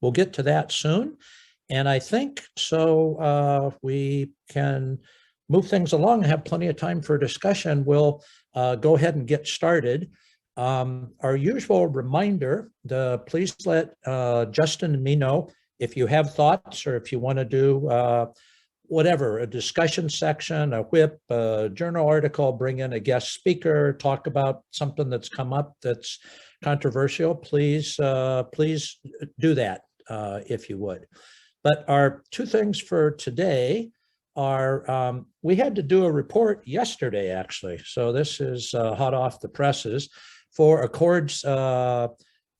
we'll get to that soon. And I think so we can move things along and have plenty of time for discussion. We'll go ahead and get started. Our usual reminder, please let Justin and me know if you have thoughts or if you want to do whatever, a discussion section, a whip, a journal article, bring in a guest speaker, talk about something that's come up that's controversial, please do that if you would. But our two things for today are, we had to do a report yesterday, actually. So this is hot off the presses for ACCORDS,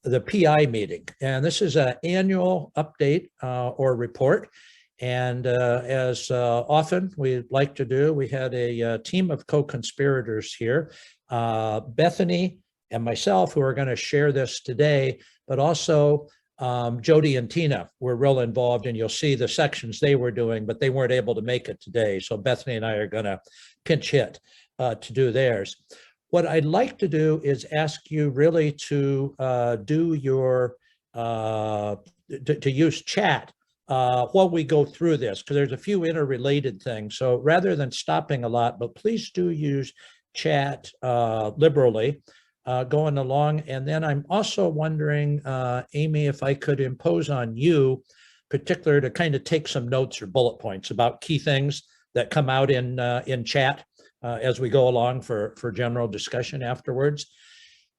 the PI meeting. And this is an annual update or report. And as often we like to do, we had a team of co-conspirators here, Bethany and myself, who are going to share this today, but also Jody and Tina were real involved, and you'll see the sections they were doing, but they weren't able to make it today. So Bethany and I are going to pinch hit to do theirs. What I'd like to do is ask you really to do your, to use chat while we go through this, because there's a few interrelated things. So rather than stopping a lot, but please do use chat liberally going along. And then I'm also wondering, Amy, if I could impose on you, particular to kind of take some notes or bullet points about key things that come out in chat as we go along for general discussion afterwards.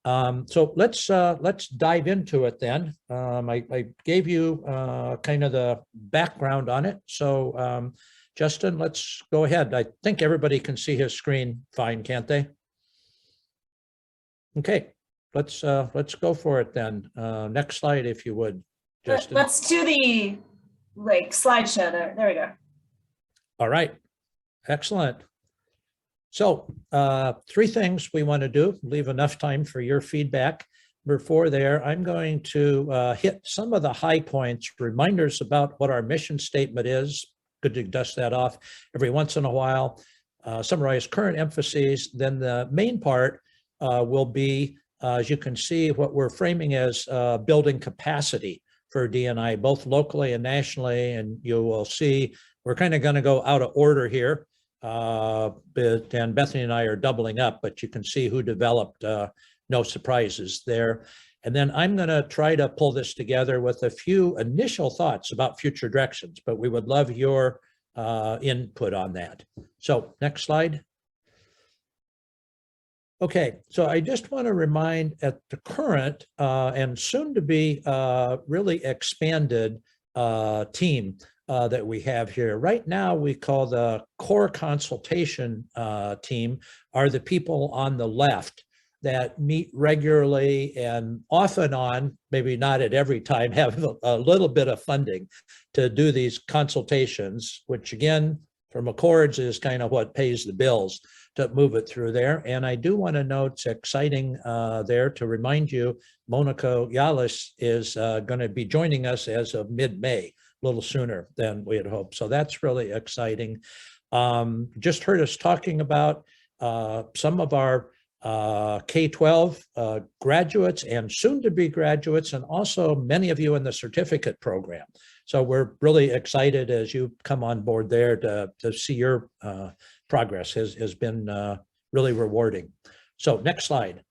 So let's dive into it then. I gave you kind of the background on it. So Justin, let's go ahead. I think everybody can see his screen fine, can't they? Okay, let's go for it then. Next slide, if you would, Justin. Let's do the slideshow there. There we go. All right, excellent. So three things we want to do, leave enough time for your feedback. Before there, I'm going to hit some of the high points, reminders about what our mission statement is. Good to dust that off every once in a while. Summarize current emphases. Then the main part will be, as you can see, what we're framing as building capacity for D&I, both locally and nationally. And you will see we're kind of going to go out of order here. And Bethany and I are doubling up, but you can see who developed, no surprises there. And then I'm going to try to pull this together with a few initial thoughts about future directions, but we would love your input on that. So next slide. Okay, so I just want to remind at the current and soon to be really expanded team that we have here. Right now, we call the core consultation team are the people on the left that meet regularly and off and on, maybe not at every time, have a little bit of funding to do these consultations, which again, from ACCORDS is kind of what pays the bills to move it through there. And I do want to note, it's exciting there to remind you, Monica Yalis is going to be joining us as of mid-May, a little sooner than we had hoped. So that's really exciting. Just heard us talking about some of our K-12 graduates and soon to be graduates, and also many of you in the certificate program. So we're really excited as you come on board there to see your progress has been really rewarding. So next slide.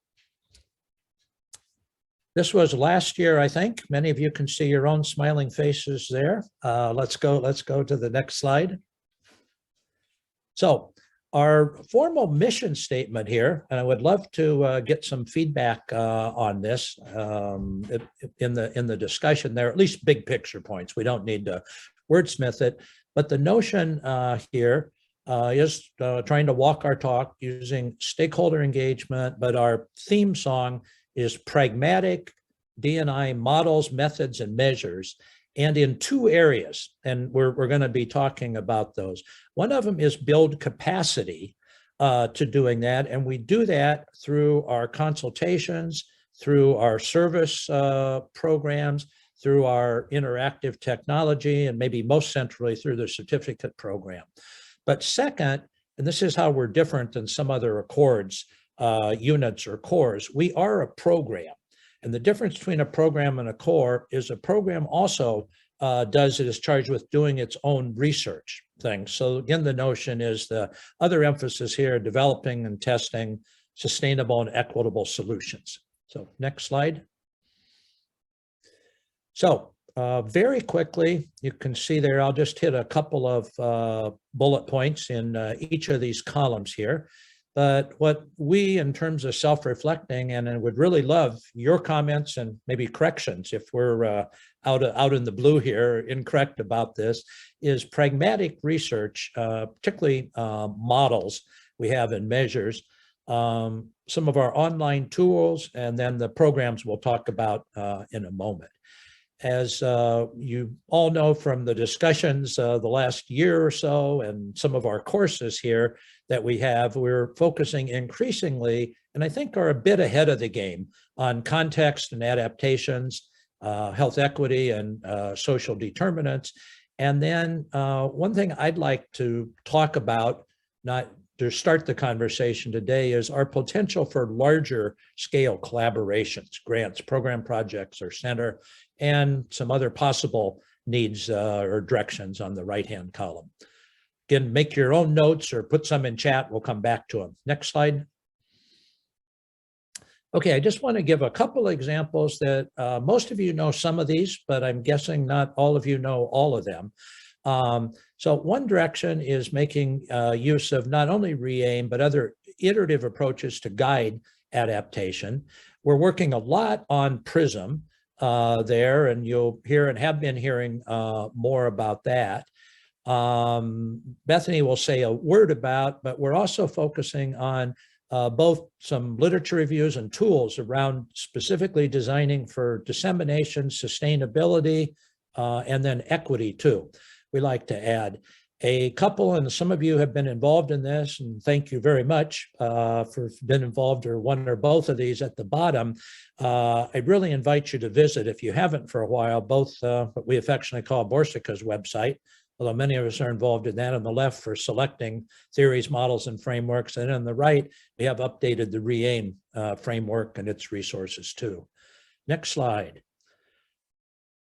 This was last year, I think. Many of you can see your own smiling faces there. Let's go to the next slide. So our formal mission statement here, and I would love to get some feedback on this in the discussion there, at least big picture points. We don't need to wordsmith it, but the notion here is trying to walk our talk using stakeholder engagement, but our theme song is pragmatic D&I models, methods, and measures, and in two areas, and we're going to be talking about those. One of them is build capacity to doing that, and we do that through our consultations, through our service programs, through our interactive technology, and maybe most centrally through the certificate program. But second, and this is how we're different than some other ACCORDS units or cores, we are a program. And the difference between a program and a core is a program also is charged with doing its own research things. So again, the notion is the other emphasis here, developing and testing sustainable and equitable solutions. So next slide. So very quickly, you can see there, I'll just hit a couple of bullet points in each of these columns here. But what we, in terms of self-reflecting, and I would really love your comments and maybe corrections if we're out in the blue here, incorrect about this, is pragmatic research, particularly models we have in measures, some of our online tools, and then the programs we'll talk about in a moment. As you all know from the discussions the last year or so and some of our courses here that we have, we're focusing increasingly, and I think are a bit ahead of the game, on context and adaptations, health equity and social determinants. And then one thing I'd like to talk about, not to start the conversation today, is our potential for larger scale collaborations, grants, program projects, or center, and some other possible needs or directions on the right-hand column. Again, make your own notes or put some in chat. We'll come back to them. Next slide. Okay, I just want to give a couple examples that most of you know some of these, but I'm guessing not all of you know all of them. So one direction is making use of not only re-aim, but other iterative approaches to guide adaptation. We're working a lot on PRISM there, and you'll hear and have been hearing more about that. Bethany will say a word about, but we're also focusing on both some literature reviews and tools around specifically designing for dissemination, sustainability, and then equity too. We like to add a couple, and some of you have been involved in this, and thank you very much for being involved, or one or both of these at the bottom. I really invite you to visit, if you haven't for a while, both what we affectionately call Borsica's website, although many of us are involved in that, on the left for selecting theories, models, and frameworks, and on the right, we have updated the re-aim framework and its resources too. Next slide.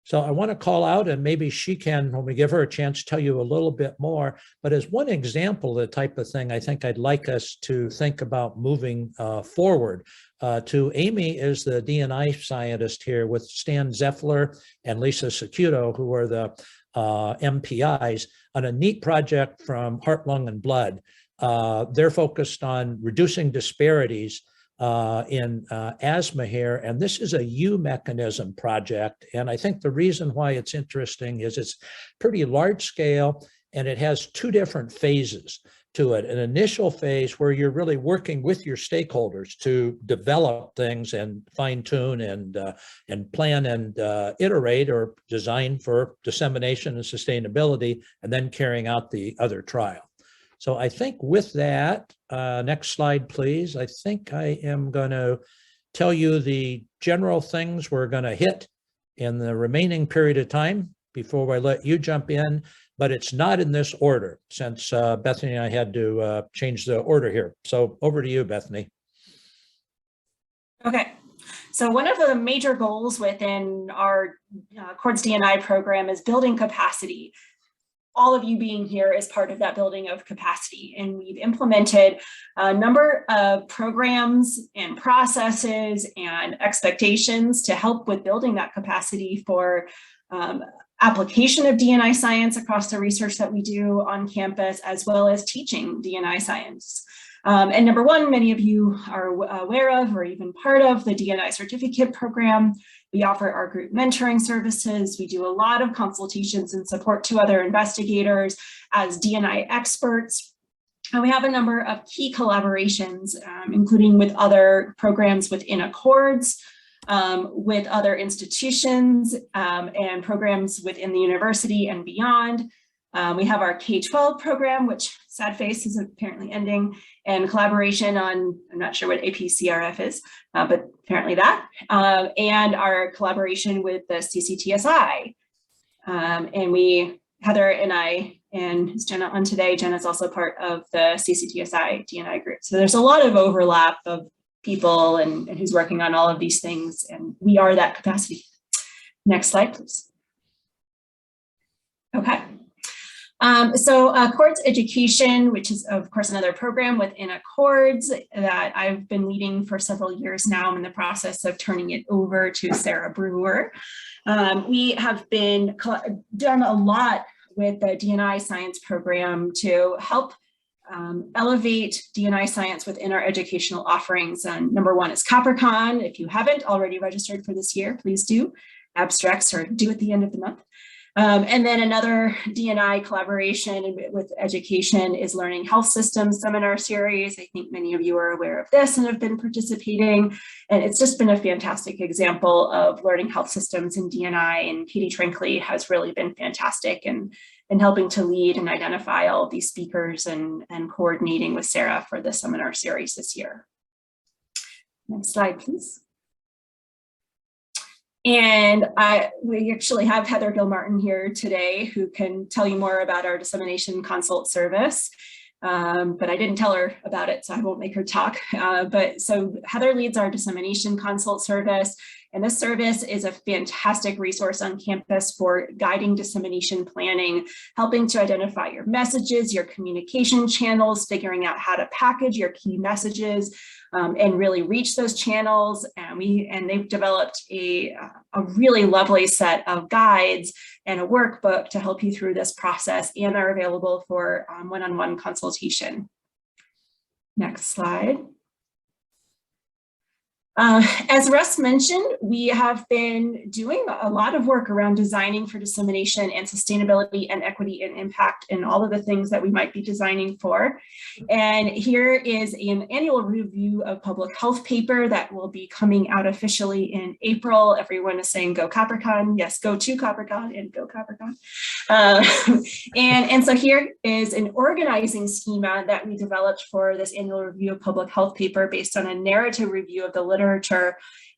So I want to call out, and maybe she can, when we give her a chance, tell you a little bit more, but as one example of the type of thing I think I'd like us to think about moving forward. Amy is the D&I scientist here with Stan Zeffler and Lisa Secuto, who are the MPIs, on a neat project from Heart, Lung, and Blood. They're focused on reducing disparities in asthma here, and this is a U mechanism project. And I think the reason why it's interesting is it's pretty large scale, and it has two different phases to it. An initial phase where you're really working with your stakeholders to develop things and fine tune and plan and iterate or design for dissemination and sustainability, and then carrying out the other trial. So I think with that, next slide, please. I think I am going to tell you the general things we're going to hit in the remaining period of time before I let you jump in, but it's not in this order since Bethany and I had to change the order here. So over to you, Bethany. Okay. So one of the major goals within our ACCORDS D&I program is building capacity. All of you being here is part of that building of capacity. And we've implemented a number of programs and processes and expectations to help with building that capacity for application of D&I science across the research that we do on campus, as well as teaching D&I science. And number one, many of you are aware of or even part of the D&I certificate program. We offer our group mentoring services. We do a lot of consultations and support to other investigators as D&I experts. And we have a number of key collaborations, including with other programs within ACCORDS, with other institutions and programs within the university and beyond. We have our K-12 program, which sad face is apparently ending, and collaboration on, I'm not sure what APCRF is, but apparently that, and our collaboration with the CCTSI. And Heather and I, and is Jenna on today? Jenna's also part of the CCTSI D&I group. So there's a lot of overlap of people and who's working on all of these things, and we are that capacity. Next slide, please. Okay. So ACCORDS Education, which is of course another program within ACCORDS that I've been leading for several years now. I'm in the process of turning it over to Sarah Brewer. We have done a lot with the D&I Science program to help elevate D&I Science within our educational offerings. And number one is CopperCon. If you haven't already registered for this year, please do. Abstracts are due at the end of the month. And then another D&I collaboration with education is Learning Health Systems Seminar Series. I think many of you are aware of this and have been participating. And it's just been a fantastic example of learning health systems in D&I. And Katie Trinkley has really been fantastic in helping to lead and identify all of these speakers and coordinating with Sarah for the seminar series this year. Next slide, please. And we actually have Heather Gilmartin here today who can tell you more about our dissemination consult service, but I didn't tell her about it, so I won't make her talk. So Heather leads our dissemination consult service, and this service is a fantastic resource on campus for guiding dissemination planning, helping to identify your messages, your communication channels, figuring out how to package your key messages, and really reach those channels. And they've developed a really lovely set of guides and a workbook to help you through this process, and are available for one-on-one consultation. Next slide. As Russ mentioned, we have been doing a lot of work around designing for dissemination and sustainability and equity and impact and all of the things that we might be designing for. And here is an annual review of public health paper that will be coming out officially in April. Everyone is saying go CopperCon. Yes, go to CopperCon and go CopperCon. And so here is an organizing schema that we developed for this annual review of public health paper based on a narrative review of the literature.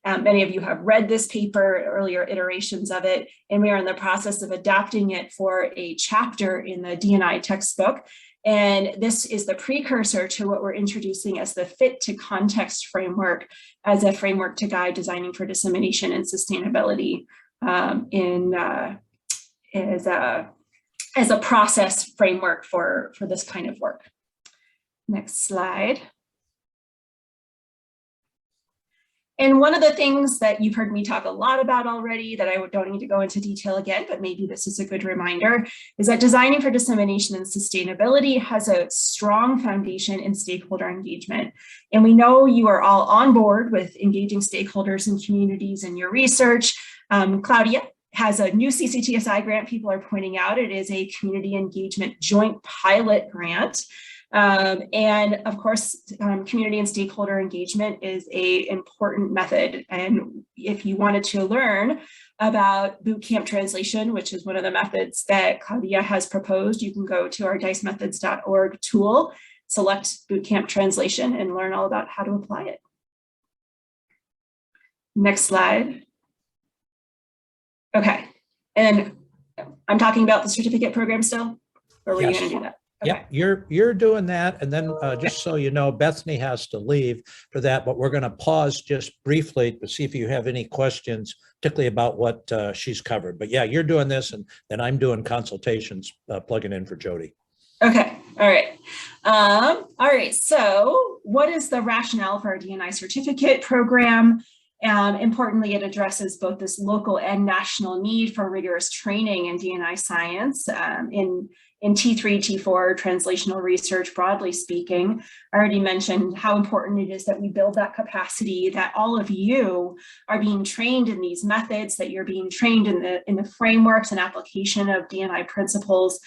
Many of you have read this paper, earlier iterations of it, and we are in the process of adapting it for a chapter in the D&I textbook. And this is the precursor to what we're introducing as the fit to context framework, as a framework to guide designing for dissemination and sustainability as a process framework for this kind of work. Next slide. And one of the things that you've heard me talk a lot about already that I don't need to go into detail again, but maybe this is a good reminder, is that designing for dissemination and sustainability has a strong foundation in stakeholder engagement. And we know you are all on board with engaging stakeholders and communities in your research. Claudia has a new CCTSI grant people are pointing out. It is a community engagement joint pilot grant. And of course, community and stakeholder engagement is an important method. And if you wanted to learn about bootcamp translation, which is one of the methods that Claudia has proposed, you can go to our dicemethods.org tool, select bootcamp translation, and learn all about how to apply it. Next slide. Okay, and I'm talking about the certificate program still, or were you going to do that? Okay. Yeah, you're doing that, and then just so you know, Bethany has to leave for that, but we're going to pause just briefly to see if you have any questions, particularly about what she's covered. But yeah, you're doing this, and then I'm doing consultations, plugging in for Jody. Okay, all right. All right, so what is the rationale for our D&I certificate program? Importantly, it addresses both this local and national need for rigorous training in D&I science in T3, T4, translational research, broadly speaking. I already mentioned how important it is that we build that capacity, that all of you are being trained in these methods, that you're being trained in the frameworks and application of D&I principles,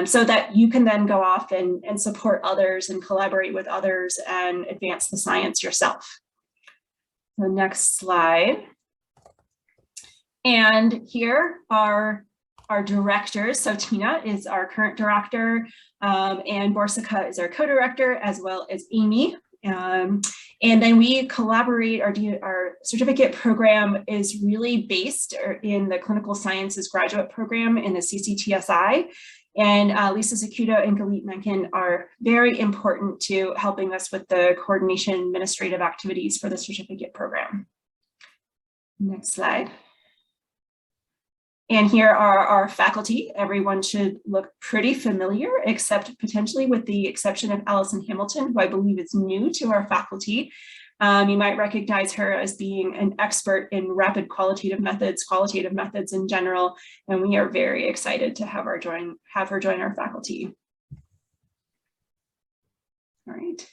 so that you can then go off and support others and collaborate with others and advance the science yourself. The next slide. And here are our directors. So Tina is our current director, and Borsika is our co-director, as well as Amy, And then we collaborate, our certificate program is really based in the Clinical Sciences graduate program in the CCTSI. And Lisa Zacuto and Galit Menken are very important to helping us with the coordination administrative activities for the certificate program. Next slide. And here are our faculty. Everyone should look pretty familiar, except potentially with the exception of Allison Hamilton, who I believe is new to our faculty. You might recognize her as being an expert in rapid qualitative methods in general, and we are very excited to have her join our faculty. All right.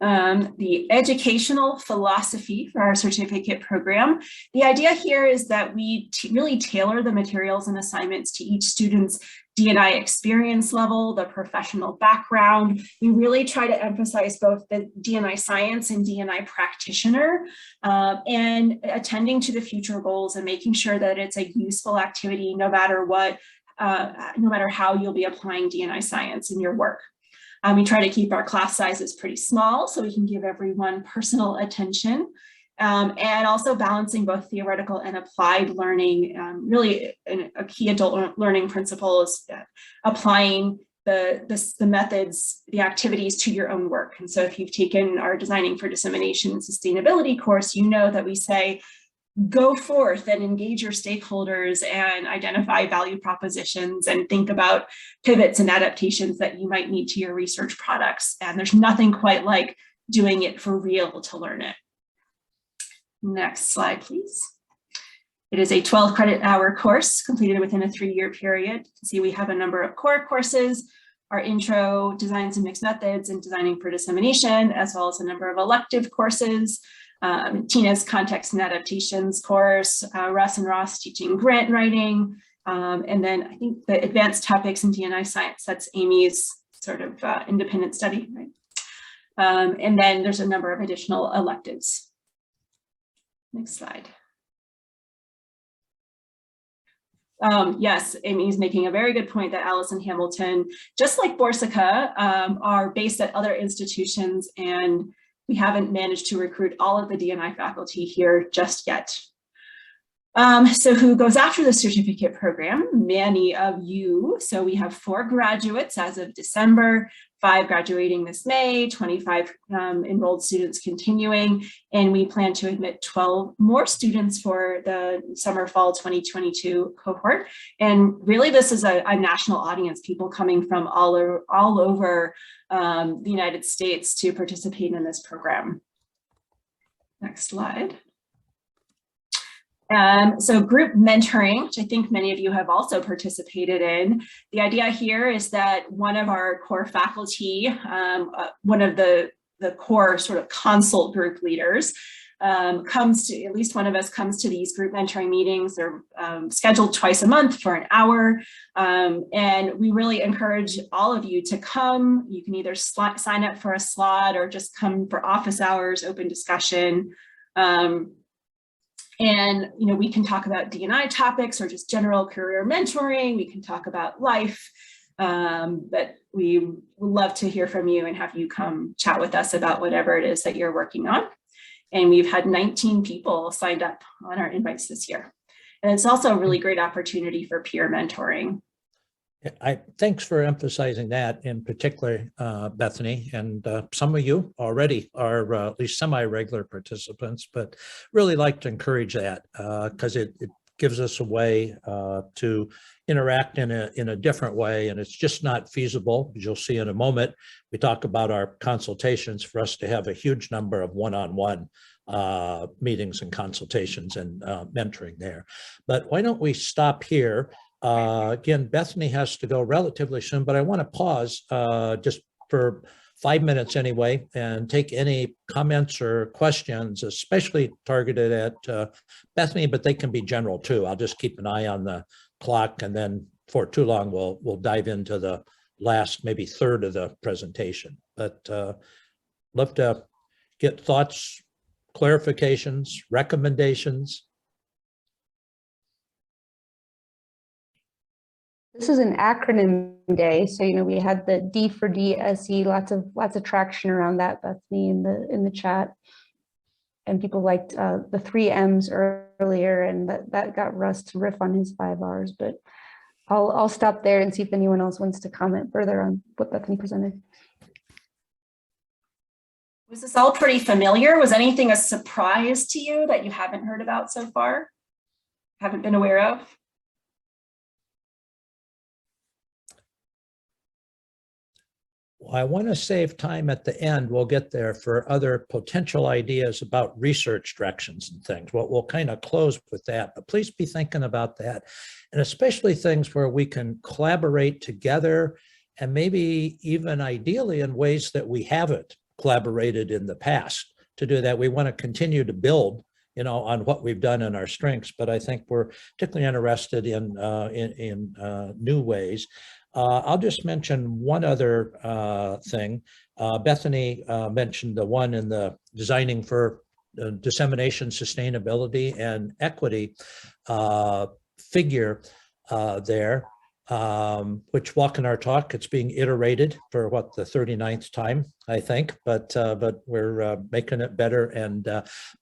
The educational philosophy for our certificate program. The idea here is that we really tailor the materials and assignments to each student's D&I experience level, the professional background. We really try to emphasize both the D&I science and D&I practitioner, and attending to the future goals and making sure that it's a useful activity no matter what, no matter how you'll be applying D&I science in your work. We try to keep our class sizes pretty small so we can give everyone personal attention, and also balancing both theoretical and applied learning. Really a key adult learning principle is applying the methods, the activities to your own work. And so if you've taken our Designing for Dissemination and Sustainability course, you know that we say, go forth and engage your stakeholders and identify value propositions and think about pivots and adaptations that you might need to your research products. And there's nothing quite like doing it for real to learn it. Next slide, please. It is a 12 credit hour course completed within a 3-year period. You can see we have a number of core courses, our intro, designs and mixed methods, and designing for dissemination, as well as a number of elective courses. Tina's context and adaptations course, Russ and Ross teaching grant writing, and then I think the advanced topics in D&I science, that's Amy's sort of independent study, right? And then there's a number of additional electives. Next slide. Yes, Amy's making a very good point that Allison Hamilton, just like Borsica, are based at other institutions, and we haven't managed to recruit all of the D&I faculty here just yet. So who goes after the certificate program? Many of you. So we have 4 graduates as of December, 5 graduating this May, 25 enrolled students continuing, and we plan to admit 12 more students for the summer fall 2022 cohort. And really this is a national audience, people coming from all over the United States to participate in this program. Next slide. So group mentoring, which I think many of you have also participated in. The idea here is that one of our core faculty, one of the core sort of consult group leaders, comes to, at least one of us comes to these group mentoring meetings. They're scheduled twice a month for an hour. And we really encourage all of you to come. You can either sign up for a slot or just come for office hours, open discussion. And, you know, we can talk about D&I topics or just general career mentoring. We can talk about life, but we would love to hear from you and have you come chat with us about whatever it is that you're working on. And we've had 19 people signed up on our invites this year. And it's also a really great opportunity for peer mentoring. Thanks for emphasizing that in particular, Bethany, and some of you already are at least semi-regular participants, but really like to encourage that because it gives us a way to interact in a different way, and it's just not feasible. As you'll see in a moment, we talk about our consultations for us to have a huge number of one-on-one meetings and consultations and mentoring there. But why don't we stop here? Again, Bethany has to go relatively soon, but I want to pause just for 5 minutes anyway and take any comments or questions, especially targeted at Bethany, but they can be general too. I'll just keep an eye on the clock, and then for too long, we'll dive into the last maybe third of the presentation. But love to get thoughts, clarifications, recommendations. This is an acronym day. So, you know, we had the D for DSE, lots of traction around that, Bethany, in the chat. And people liked the 3 M's earlier, and that got Russ to riff on his 5 R's. But I'll stop there and see if anyone else wants to comment further on what Bethany presented. Was this all pretty familiar? Was anything a surprise to you that you haven't heard about so far? Haven't been aware of? Well, I want to save time at the end. We'll get there for other potential ideas about research directions and things. We'll kind of close with that, but please be thinking about that. And especially things where we can collaborate together, and maybe even ideally in ways that we haven't collaborated in the past. To do that, we want to continue to build, you know, on what we've done in our strengths, but I think we're particularly interested in new ways. I'll just mention one other thing. Bethany mentioned the one in the designing for dissemination, sustainability, and equity figure there, which walk in our talk, it's being iterated for what, the 39th time, I think, but we're making it better and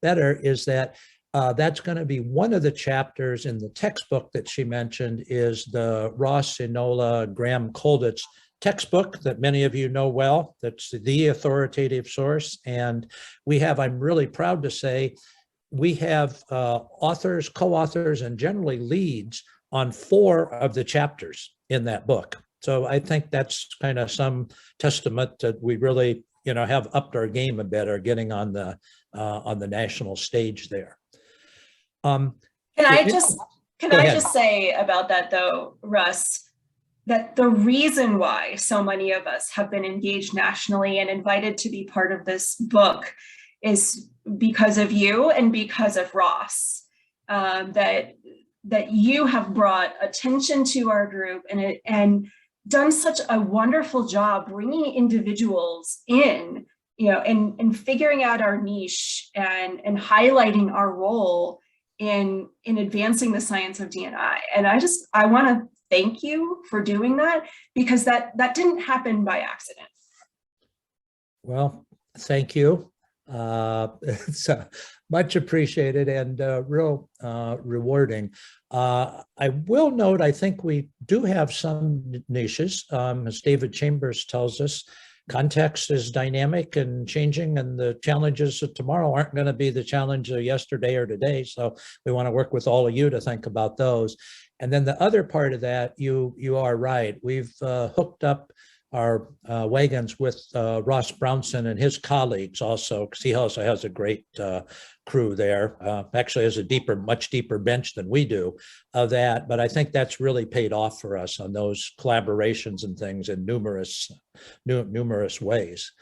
better. Is that that's going to be one of the chapters in the textbook that she mentioned, is the Ross, Enola, Graham Colditz textbook that many of you know well. That's the authoritative source. And we have, I'm really proud to say, we have authors, co-authors, and generally leads on 4 of the chapters in that book. So I think that's kind of some testament that we really, you know, have upped our game a bit, or getting on the national stage there. Can I just say about that though, Russ, that the reason why so many of us have been engaged nationally and invited to be part of this book is because of you and because of Ross. That you have brought attention to our group and done such a wonderful job bringing individuals in, you know, and figuring out our niche and highlighting our role in advancing the science of D&I. And I want to thank you for doing that, because that didn't happen by accident. Well, thank you. It's much appreciated and real rewarding. I will note, I think we do have some niches. As David Chambers tells us, context is dynamic and changing, and the challenges of tomorrow aren't going to be the challenge of yesterday or today. So we want to work with all of you to think about those. And then the other part of that, you are right. We've hooked up our wagons with Ross Brownson and his colleagues also, because he also has a great crew there. Actually has a much deeper bench than we do of that. But I think that's really paid off for us on those collaborations and things in numerous ways.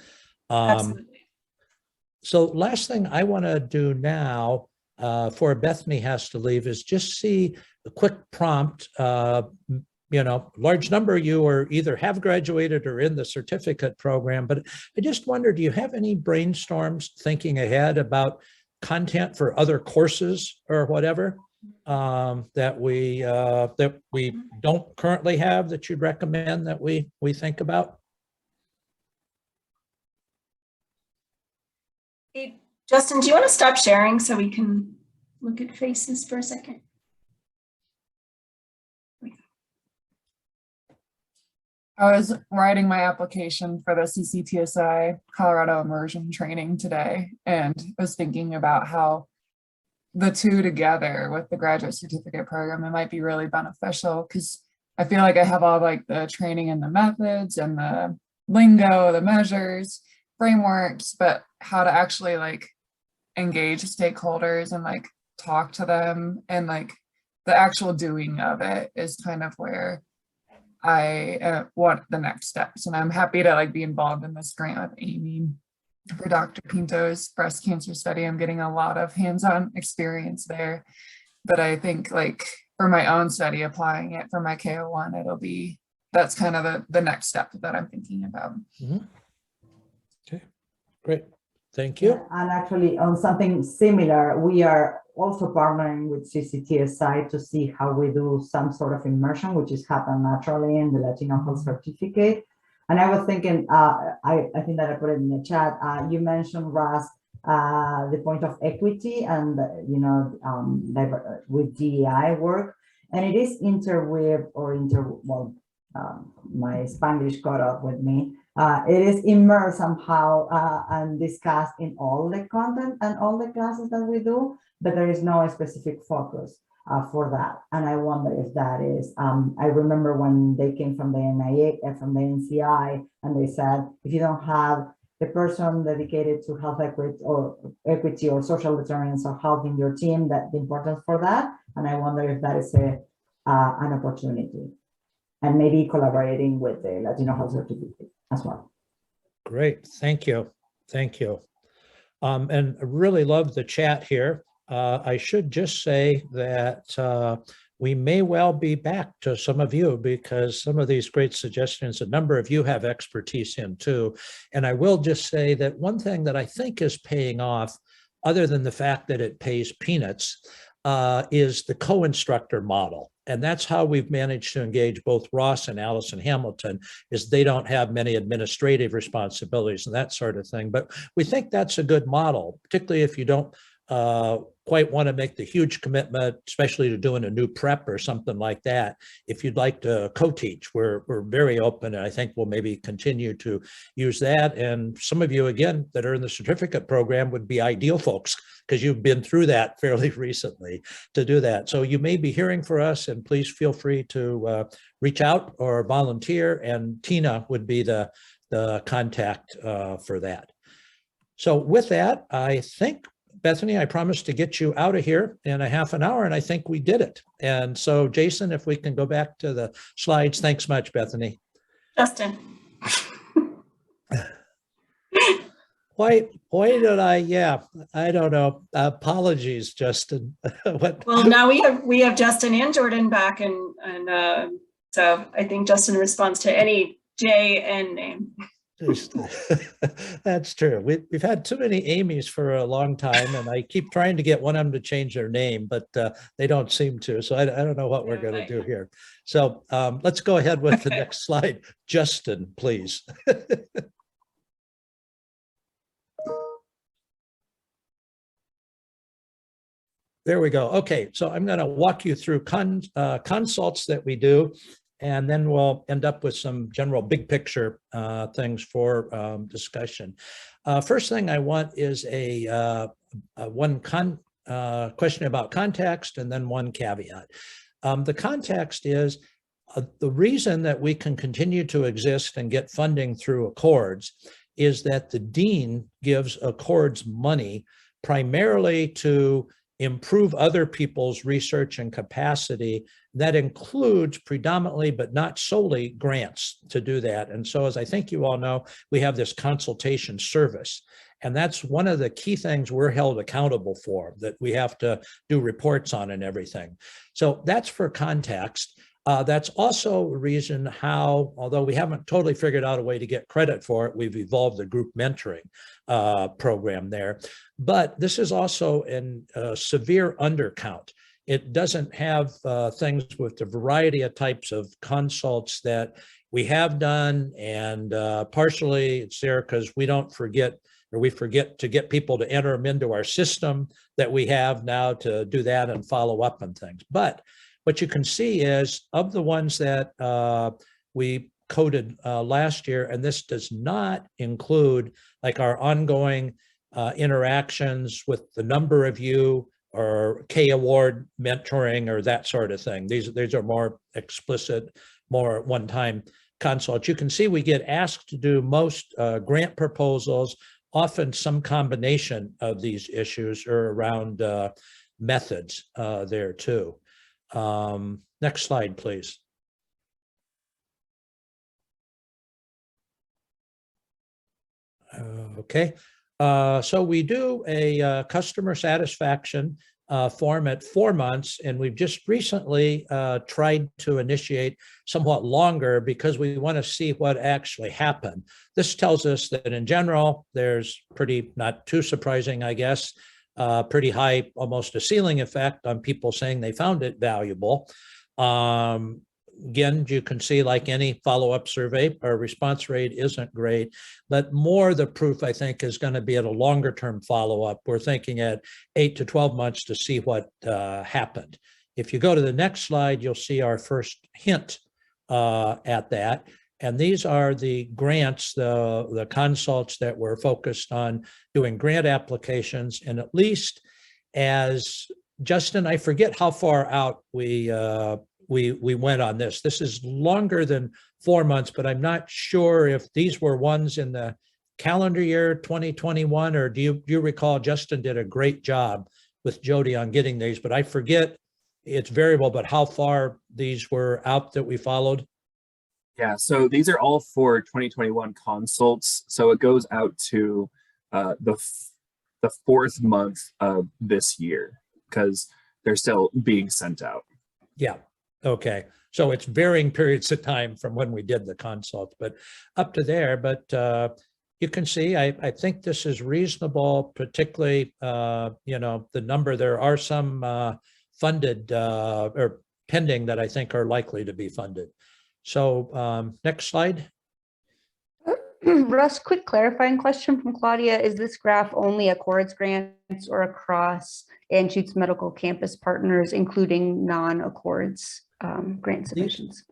Absolutely. So last thing I want to do now, before Bethany has to leave, is just see a quick prompt. You know, large number of you are either have graduated or in the certificate program, but I just wonder, do you have any brainstorms thinking ahead about content for other courses or whatever that we don't currently have that you'd recommend that we think about? Hey, Justin, do you want to stop sharing so we can look at faces for a second? I was writing my application for the CCTSI Colorado Immersion training today, and I was thinking about how the two together with the graduate certificate program, it might be really beneficial, because I feel like I have all like the training and the methods and the lingo, the measures, frameworks, but how to actually like engage stakeholders and like talk to them, and like the actual doing of it is kind of where I want the next steps. And I'm happy to like be involved in this grant with Amy for Dr. Pinto's breast cancer study. I'm getting a lot of hands-on experience there, but I think like for my own study, applying it for my KO1, that's kind of the next step that I'm thinking about. Mm-hmm. Okay, great. Thank you. And actually on something similar, we are also partnering with CCTSI to see how we do some sort of immersion, which is happen naturally in the Latino Health Certificate. And I was thinking, I think that I put it in the chat. You mentioned, Russ, the point of equity and with DEI work, and it is interweaved or my Spanish caught up with me. It is immersed somehow and discussed in all the content and all the classes that we do, but there is no specific focus for that. And I wonder if that is, I remember when they came from the NIA, from the NCI, and they said, if you don't have a person dedicated to health equity or social determinants of health in your team, that the importance for that. And I wonder if that is an opportunity, and maybe collaborating with the Latino Health Certificate as well. Great, thank you, thank you. And I really love the chat here. I should just say that we may well be back to some of you, because some of these great suggestions, a number of you have expertise in too. And I will just say that one thing that I think is paying off, other than the fact that it pays peanuts, is the co-instructor model. And that's how we've managed to engage both Ross and Allison Hamilton, is they don't have many administrative responsibilities and that sort of thing. But we think that's a good model, particularly if you don't quite want to make the huge commitment, especially to doing a new prep or something like that. If you'd like to co-teach, we're very open, and I think we'll maybe continue to use that. And some of you, again, that are in the certificate program would be ideal folks, because you've been through that fairly recently to do that. So you may be hearing from us, and please feel free to reach out or volunteer, and Tina would be the contact for that. So with that, I think, Bethany, I promised to get you out of here in a half an hour, and I think we did it. And so, Jason, if we can go back to the slides. Thanks much, Bethany. Justin. Why did I don't know. Apologies, Justin. Well, now we have Justin and Jordan back, and so I think Justin responds to any J and name. That's true. We've had too many Amy's for a long time, and I keep trying to get one of them to change their name, but they don't seem to. So I don't know what we're going to do here. So let's go ahead with the next slide. Justin, please. There we go. Okay, so I'm going to walk you through consults that we do, and then we'll end up with some general big picture things for discussion. First thing I want is one question about context, and then one caveat. The context is the reason that we can continue to exist and get funding through ACCORDS is that the dean gives ACCORDS money primarily to improve other people's research and capacity. That includes predominantly, but not solely, grants to do that. And so, as I think you all know, we have this consultation service. And that's one of the key things we're held accountable for, that we have to do reports on and everything. So that's for context. That's also a reason how, although we haven't totally figured out a way to get credit for it, we've evolved a group mentoring program there. But this is also a severe undercount. It doesn't have things with the variety of types of consults that we have done, and partially it's there because we don't forget, or we forget to get people to enter them into our system that we have now to do that and follow up on things. But what you can see is, of the ones that we coded last year, and this does not include like our ongoing interactions with the number of you, or K award mentoring, or that sort of thing. These are more explicit, more one-time consults. You can see we get asked to do most grant proposals, often some combination of these issues, or around methods there too. Next slide, please. Okay, so we do a customer satisfaction form at 4 months, and we've just recently tried to initiate somewhat longer because we want to see what actually happened. This tells us that in general, there's pretty, not too surprising, I guess, pretty high, almost a ceiling effect on people saying they found it valuable. Again, you can see, like any follow-up survey, our response rate isn't great, but more the proof, I think, is going to be at a longer-term follow-up. We're thinking at 8 to 12 months to see what happened. If you go to the next slide, you'll see our first hint at that. And these are the grants, the consults that were focused on doing grant applications. And at least as Justin, I forget how far out we went on this. This is longer than 4 months, but I'm not sure if these were ones in the calendar year 2021, or do you recall Justin did a great job with Jody on getting these, but I forget, it's variable, but how far these were out that we followed? Yeah, so these are all for 2021 consults. So it goes out to the 4th month of this year because they're still being sent out. Yeah. Okay. So it's varying periods of time from when we did the consult, but up to there. But you can see, I think this is reasonable, particularly, the number. There are some funded or pending that I think are likely to be funded. So next slide. Russ, quick clarifying question from Claudia. Is this graph only ACCORDS grants or across Anschutz Medical Campus partners, including non-ACCORDS grant submissions?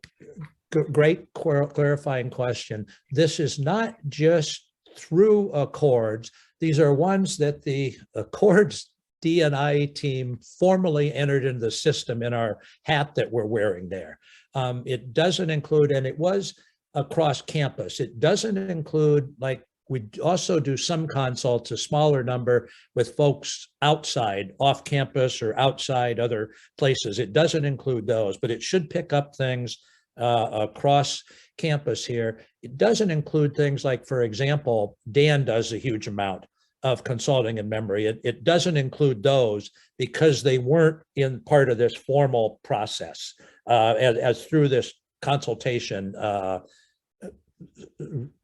Great clarifying question. This is not just through ACCORDS. These are ones that the ACCORDS D&I team formally entered into the system in our hat that we're wearing there. It doesn't include, and it was across campus. It doesn't include, like, we also do some consults, a smaller number with folks outside, off campus or outside other places. It doesn't include those, but it should pick up things across campus here. It doesn't include things like, for example, Dan does a huge amount of consulting and memory. It doesn't include those because they weren't in part of this formal process as through this consultation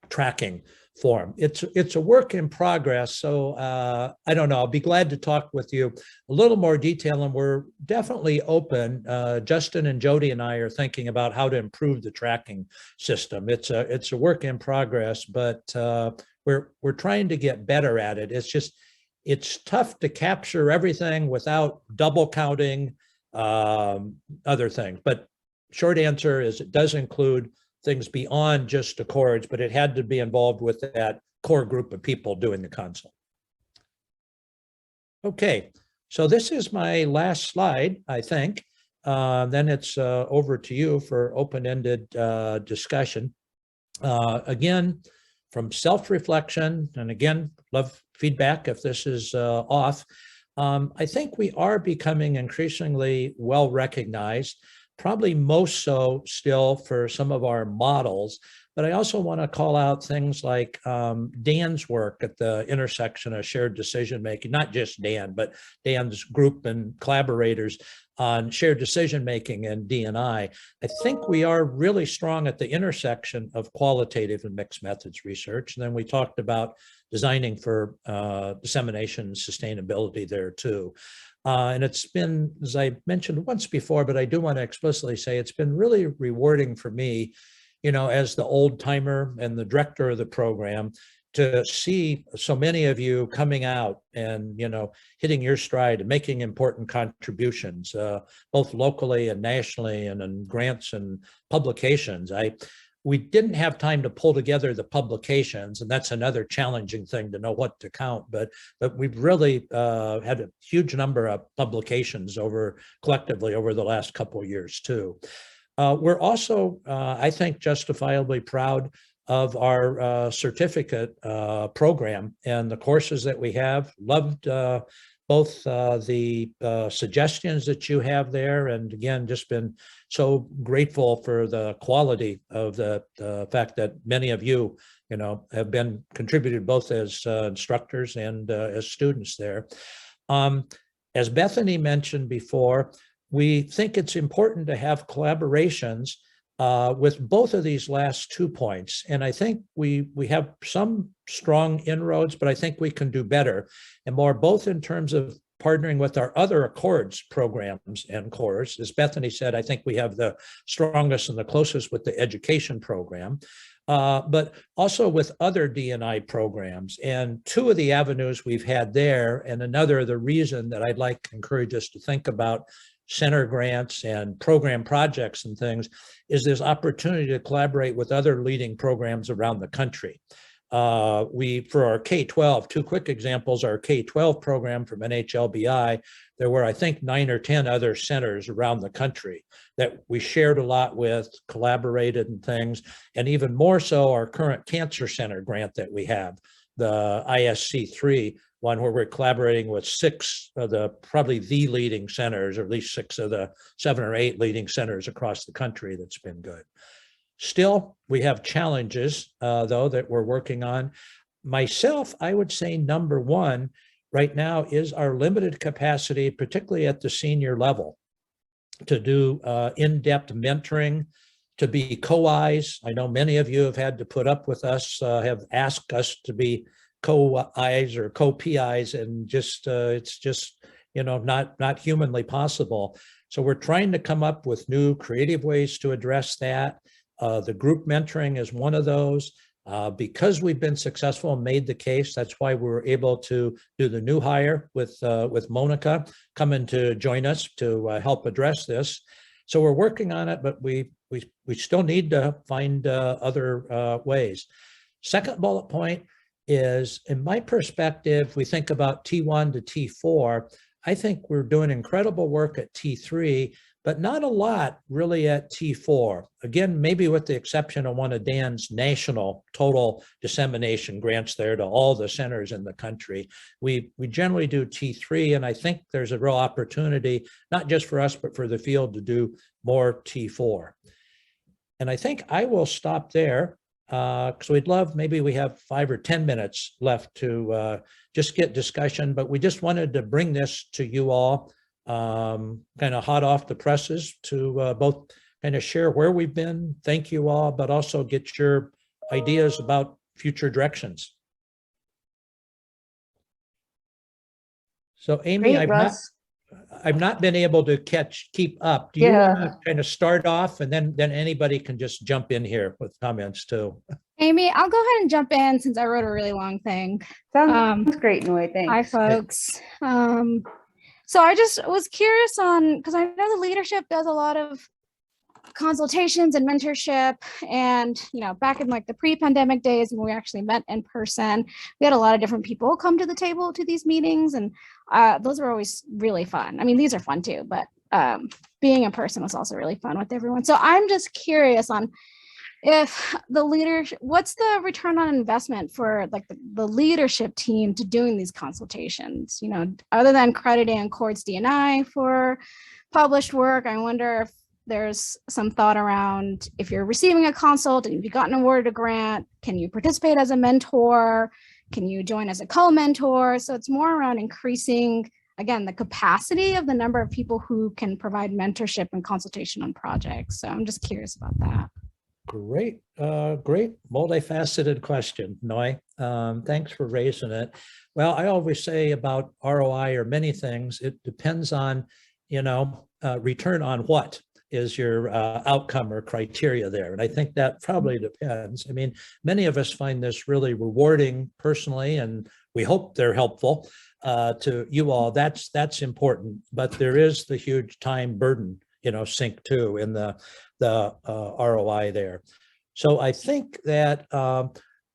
tracking form. It's a work in progress. So I don't know, I'll be glad to talk with you a little more detail, and we're definitely open. Justin and Jody and I are thinking about how to improve the tracking system. It's a work in progress, but we're trying to get better at it. It's tough to capture everything without double counting other things. But short answer is it does include things beyond just ACCORDS, but it had to be involved with that core group of people doing the consult. Okay, so this is my last slide, I think. Then it's over to you for open-ended discussion. Again, from self-reflection, and again, love feedback if this is off. I think we are becoming increasingly well-recognized, probably most so still for some of our models, but I also want to call out things like Dan's work at the intersection of shared decision-making, not just Dan, but Dan's group and collaborators on shared decision-making and D&I. I think we are really strong at the intersection of qualitative and mixed methods research. And then we talked about designing for dissemination and sustainability there too. And it's been, as I mentioned once before, but I do want to explicitly say it's been really rewarding for me, as the old timer and the director of the program, to see so many of you coming out and, hitting your stride and making important contributions, both locally and nationally, and in grants and publications. We didn't have time to pull together the publications, and that's another challenging thing to know what to count, but we've really had a huge number of publications collectively over the last couple of years too. We're also, I think, justifiably proud of our certificate program and the courses that we have. Loved both the suggestions that you have there, and again, just been so grateful for the quality of the fact that many of you, have been contributed both as instructors and as students there. As Bethany mentioned before, we think it's important to have collaborations with both of these last 2 points. And I think we have some strong inroads, but I think we can do better and more, both in terms of partnering with our other ACCORDS programs and cores. As Bethany said, I think we have the strongest and the closest with the education program, but also with other D&I programs. And 2 of the avenues we've had there, and another, the reason that I'd like to encourage us to think about center grants and program projects and things, is this opportunity to collaborate with other leading programs around the country. For our K-12, 2 quick examples, our K-12 program from NHLBI, there were, I think, 9 or 10 other centers around the country that we shared a lot with, collaborated and things, and even more so our current cancer center grant that we have, the ISC3 one, where we're collaborating with 6 of the, probably the leading centers, or at least 6 of the 7 or 8 leading centers across the country. That's been good. Still, we have challenges, though, that we're working on. Myself, I would say number 1 right now is our limited capacity, particularly at the senior level, to do in-depth mentoring, to be co-Is. I know many of you have had to put up with us, have asked us to be co-Is or co-PIs, and just it's just, you know, not humanly possible. So we're trying to come up with new creative ways to address that. The group mentoring is one of those. Because we've been successful and made the case, that's why we were able to do the new hire with Monica coming to join us to help address this. So we're working on it, but we still need to find other ways. Second bullet point is, in my perspective, we think about T1 to T4. I think we're doing incredible work at T3, but not a lot really at T4. Again, maybe with the exception of one of Dan's national total dissemination grants there to all the centers in the country. We generally do T3, and I think there's a real opportunity, not just for us, but for the field to do more T4. And I think I will stop there. So we'd love, maybe we have 5 or 10 minutes left to just get discussion, but we just wanted to bring this to you all kind of hot off the presses to both kind of share where we've been, thank you all, but also get your ideas about future directions. So Amy, Great, I've not been able to keep up. Do you want to kind of start off, and then anybody can just jump in here with comments too? Amy, I'll go ahead and jump in since I wrote a really long thing. Sounds great, Noi. Thanks. Hi, folks. So I just was curious on, because I know the leadership does a lot of consultations and mentorship, and back in like the pre-pandemic days when we actually met in person, we had a lot of different people come to the table to these meetings, and those were always really fun. I mean, these are fun too, but being in person was also really fun with everyone. So I'm just curious on if the leadership, what's the return on investment for like the leadership team to doing these consultations, other than crediting ACCORDS D&I for published work. I wonder if there's some thought around, if you're receiving a consult and you've gotten awarded a grant, can you participate as a mentor? Can you join as a co-mentor? So it's more around increasing, again, the capacity of the number of people who can provide mentorship and consultation on projects. So I'm just curious about that. Great, great multifaceted question, Noi. Thanks for raising it. Well, I always say about ROI or many things, it depends on, return on what is your outcome or criteria there. And I think that probably depends. I mean, many of us find this really rewarding personally, and we hope they're helpful to you all. That's important, but there is the huge time burden, sink too in the ROI there. So I think that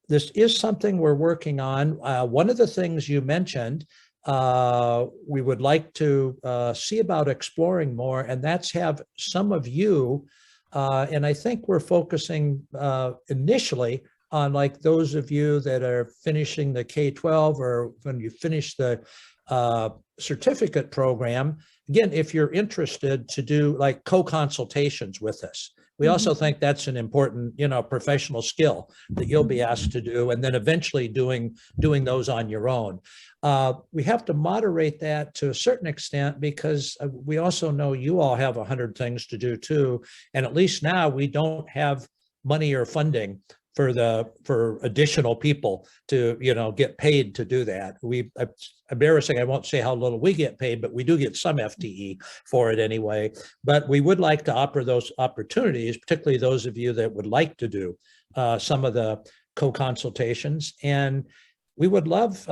this is something we're working on. One of the things you mentioned, we would like to see about exploring more, and that's have some of you, and I think we're focusing initially on like those of you that are finishing the K-12 or when you finish the certificate program. Again, if you're interested to do like co-consultations with us, We also think that's an important, professional skill that you'll be asked to do, and then eventually doing those on your own. We have to moderate that to a certain extent because we also know you all have 100 things to do too. And at least now we don't have money or funding for additional people to, get paid to do that. It's embarrassing, I won't say how little we get paid, but we do get some FTE for it anyway. But we would like to offer those opportunities, particularly those of you that would like to do some of the co-consultations. And we would love,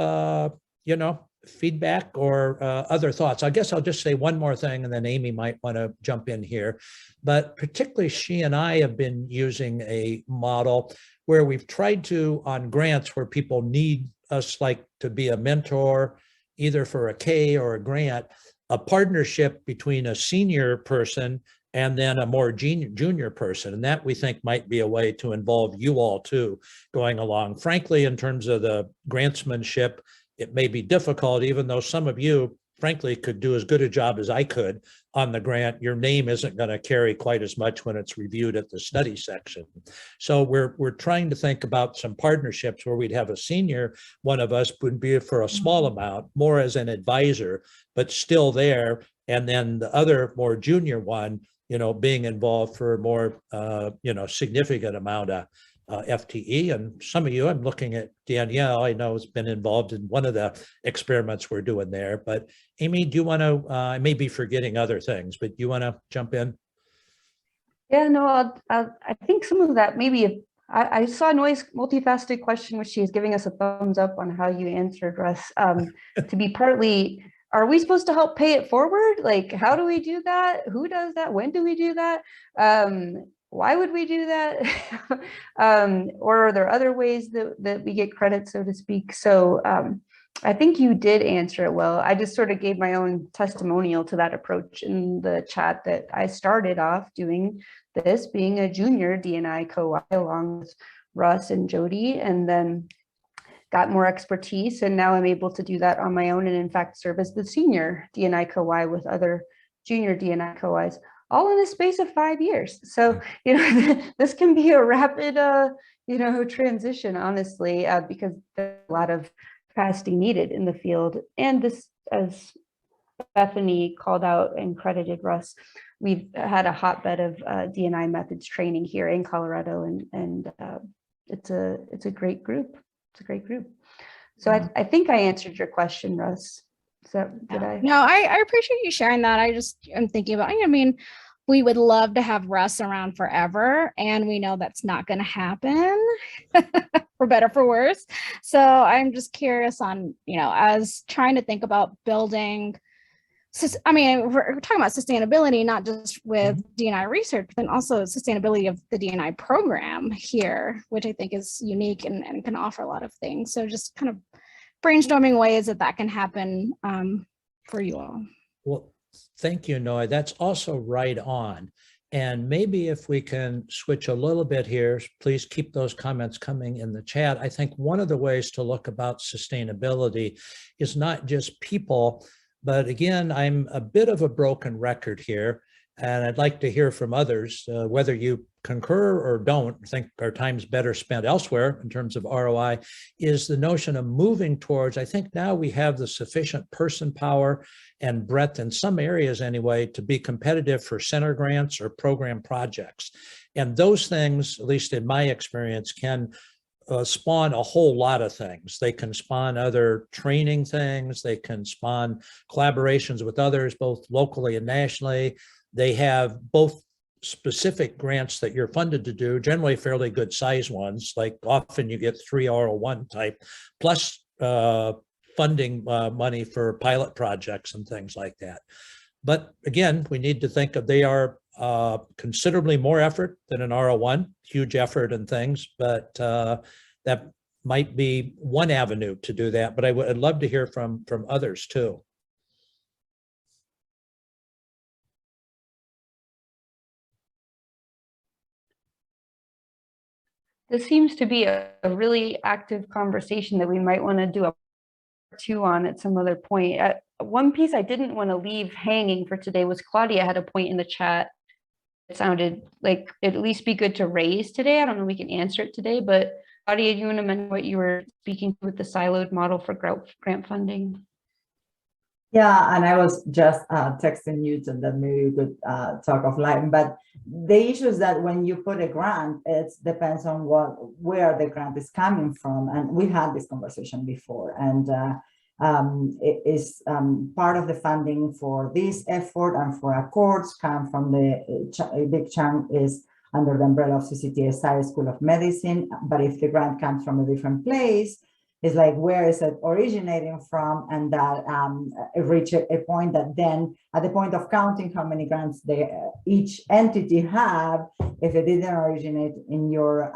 feedback or other thoughts. I guess I'll just say one more thing, and then Amy might want to jump in here. But particularly she and I have been using a model where we've tried to, on grants where people need us like to be a mentor, either for a K or a grant, a partnership between a senior person and then a more junior person. And that we think might be a way to involve you all too going along. Frankly, in terms of the grantsmanship, it may be difficult, even though some of you, frankly, could do as good a job as I could on the grant. Your name isn't going to carry quite as much when it's reviewed at the study section. So we're trying to think about some partnerships where we'd have a senior, one of us would be for a small amount, more as an advisor, but still there. And then the other more junior one, being involved for a more, significant amount of FTE. And some of you, I'm looking at Danielle, I know has been involved in one of the experiments we're doing there. But Amy, do you want to, I may be forgetting other things, but you want to jump in? Yeah, no, I think some of that maybe, I saw Noy's multifaceted question, which she's giving us a thumbs up on how you answered, Russ, to be partly, are we supposed to help pay it forward? Like, how do we do that? Who does that? When do we do that? Why would we do that? Or are there other ways that we get credit, so to speak? So I think you did answer it well. I just sort of gave my own testimonial to that approach in the chat that I started off doing this, being a junior D&I co-I along with Russ and Jody, and then got more expertise. And now I'm able to do that on my own and in fact serve as the senior D&I co-I with other junior D&I co-Is, all in the space of 5 years. So, this can be a rapid, transition, honestly, because there's a lot of capacity needed in the field. And this, as Bethany called out and credited Russ, we've had a hotbed of D&I methods training here in Colorado, and it's a great group. It's a great group. So I think I answered your question, Russ. So did I? No, I appreciate you sharing that. I'm thinking about, we would love to have Russ around forever, and we know that's not going to happen for better, for worse. So I'm just curious on, as trying to think about building, we're talking about sustainability, not just with D&I research, but also sustainability of the D&I program here, which I think is unique and can offer a lot of things. So just kind of brainstorming ways that can happen for you all. Well, thank you, Noy. That's also right on. And maybe if we can switch a little bit here, please keep those comments coming in the chat. I think one of the ways to look about sustainability is not just people, but again, I'm a bit of a broken record here, and I'd like to hear from others, whether you concur or don't, think our time's better spent elsewhere in terms of ROI, is the notion of moving towards, I think now we have the sufficient person power and breadth in some areas anyway, to be competitive for center grants or program projects. And those things, at least in my experience, can spawn a whole lot of things. They can spawn other training things. They can spawn collaborations with others, both locally and nationally. They have both specific grants that you're funded to do, generally fairly good size ones, like often you get 3 R01 type, plus funding money for pilot projects and things like that. But again, we need to think of, they are considerably more effort than an R01, huge effort and things, but that might be one avenue to do that. But I'd love to hear from others too. This seems to be a really active conversation that we might want to do a part 2 on at some other point. One piece I didn't want to leave hanging for today was Claudia had a point in the chat sounded like it'd at least be good to raise today. I don't know if we can answer it today, but Claudia, do you want to mention what you were speaking with the siloed model for grant funding? Yeah, and I was just texting you so that maybe we could talk offline. But the issue is that when you put a grant, it depends on where the grant is coming from. And we had this conversation before, and it is part of the funding for this effort and for Accords come from a big chunk is under the umbrella of CCTSI School of Medicine. But if the grant comes from a different place, it's like, where is it originating from? And that reach a point that then at the point of counting how many grants each entity have, if it didn't originate in your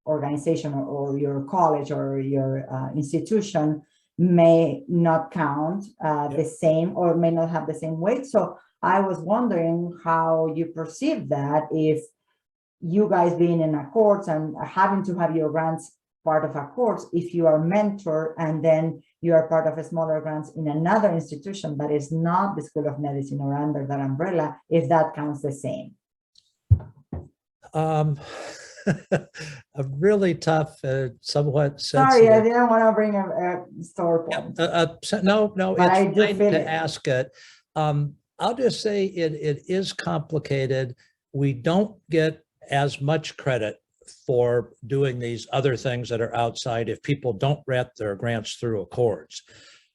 organization or your college or your institution, may not count the same or may not have the same weight. So I was wondering how you perceive that, if you guys being in Accords and having to have your grants part of Accords, if you are mentor and then you are part of a smaller grants in another institution that is not the School of Medicine or under that umbrella, if that counts the same. A really tough, somewhat Sorry, I sensitive. didn't want to bring a sore point. No, But I it's do fine feel to it. ask it. I'll just say it is complicated. We don't get as much credit for doing these other things that are outside if people don't wrap their grants through Accords.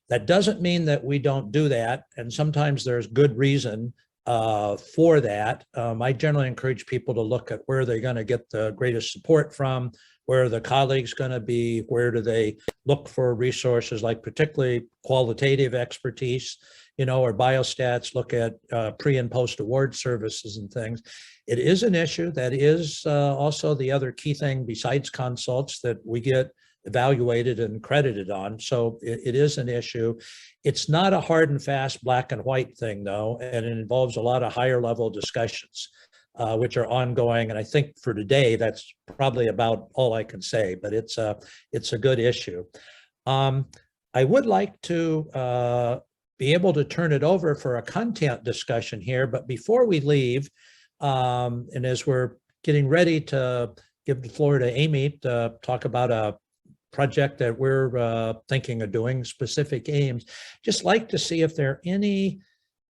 That doesn't mean that we don't do that, and sometimes there's good reason for that. I generally encourage people to look at where they're going to get the greatest support from, where are the colleagues going to be, where do they look for resources like particularly qualitative expertise, or biostats, look at pre and post award services and things. It is an issue. That is also the other key thing besides consults that we get evaluated and credited on. So it is an issue. It's not a hard and fast black and white thing though, and it involves a lot of higher level discussions, which are ongoing. And I think for today, that's probably about all I can say, but it's a good issue. I would like to be able to turn it over for a content discussion here, but before we leave, and as we're getting ready to give the floor to Amy to talk about a project that we're thinking of doing, specific aims, just like to see if there are any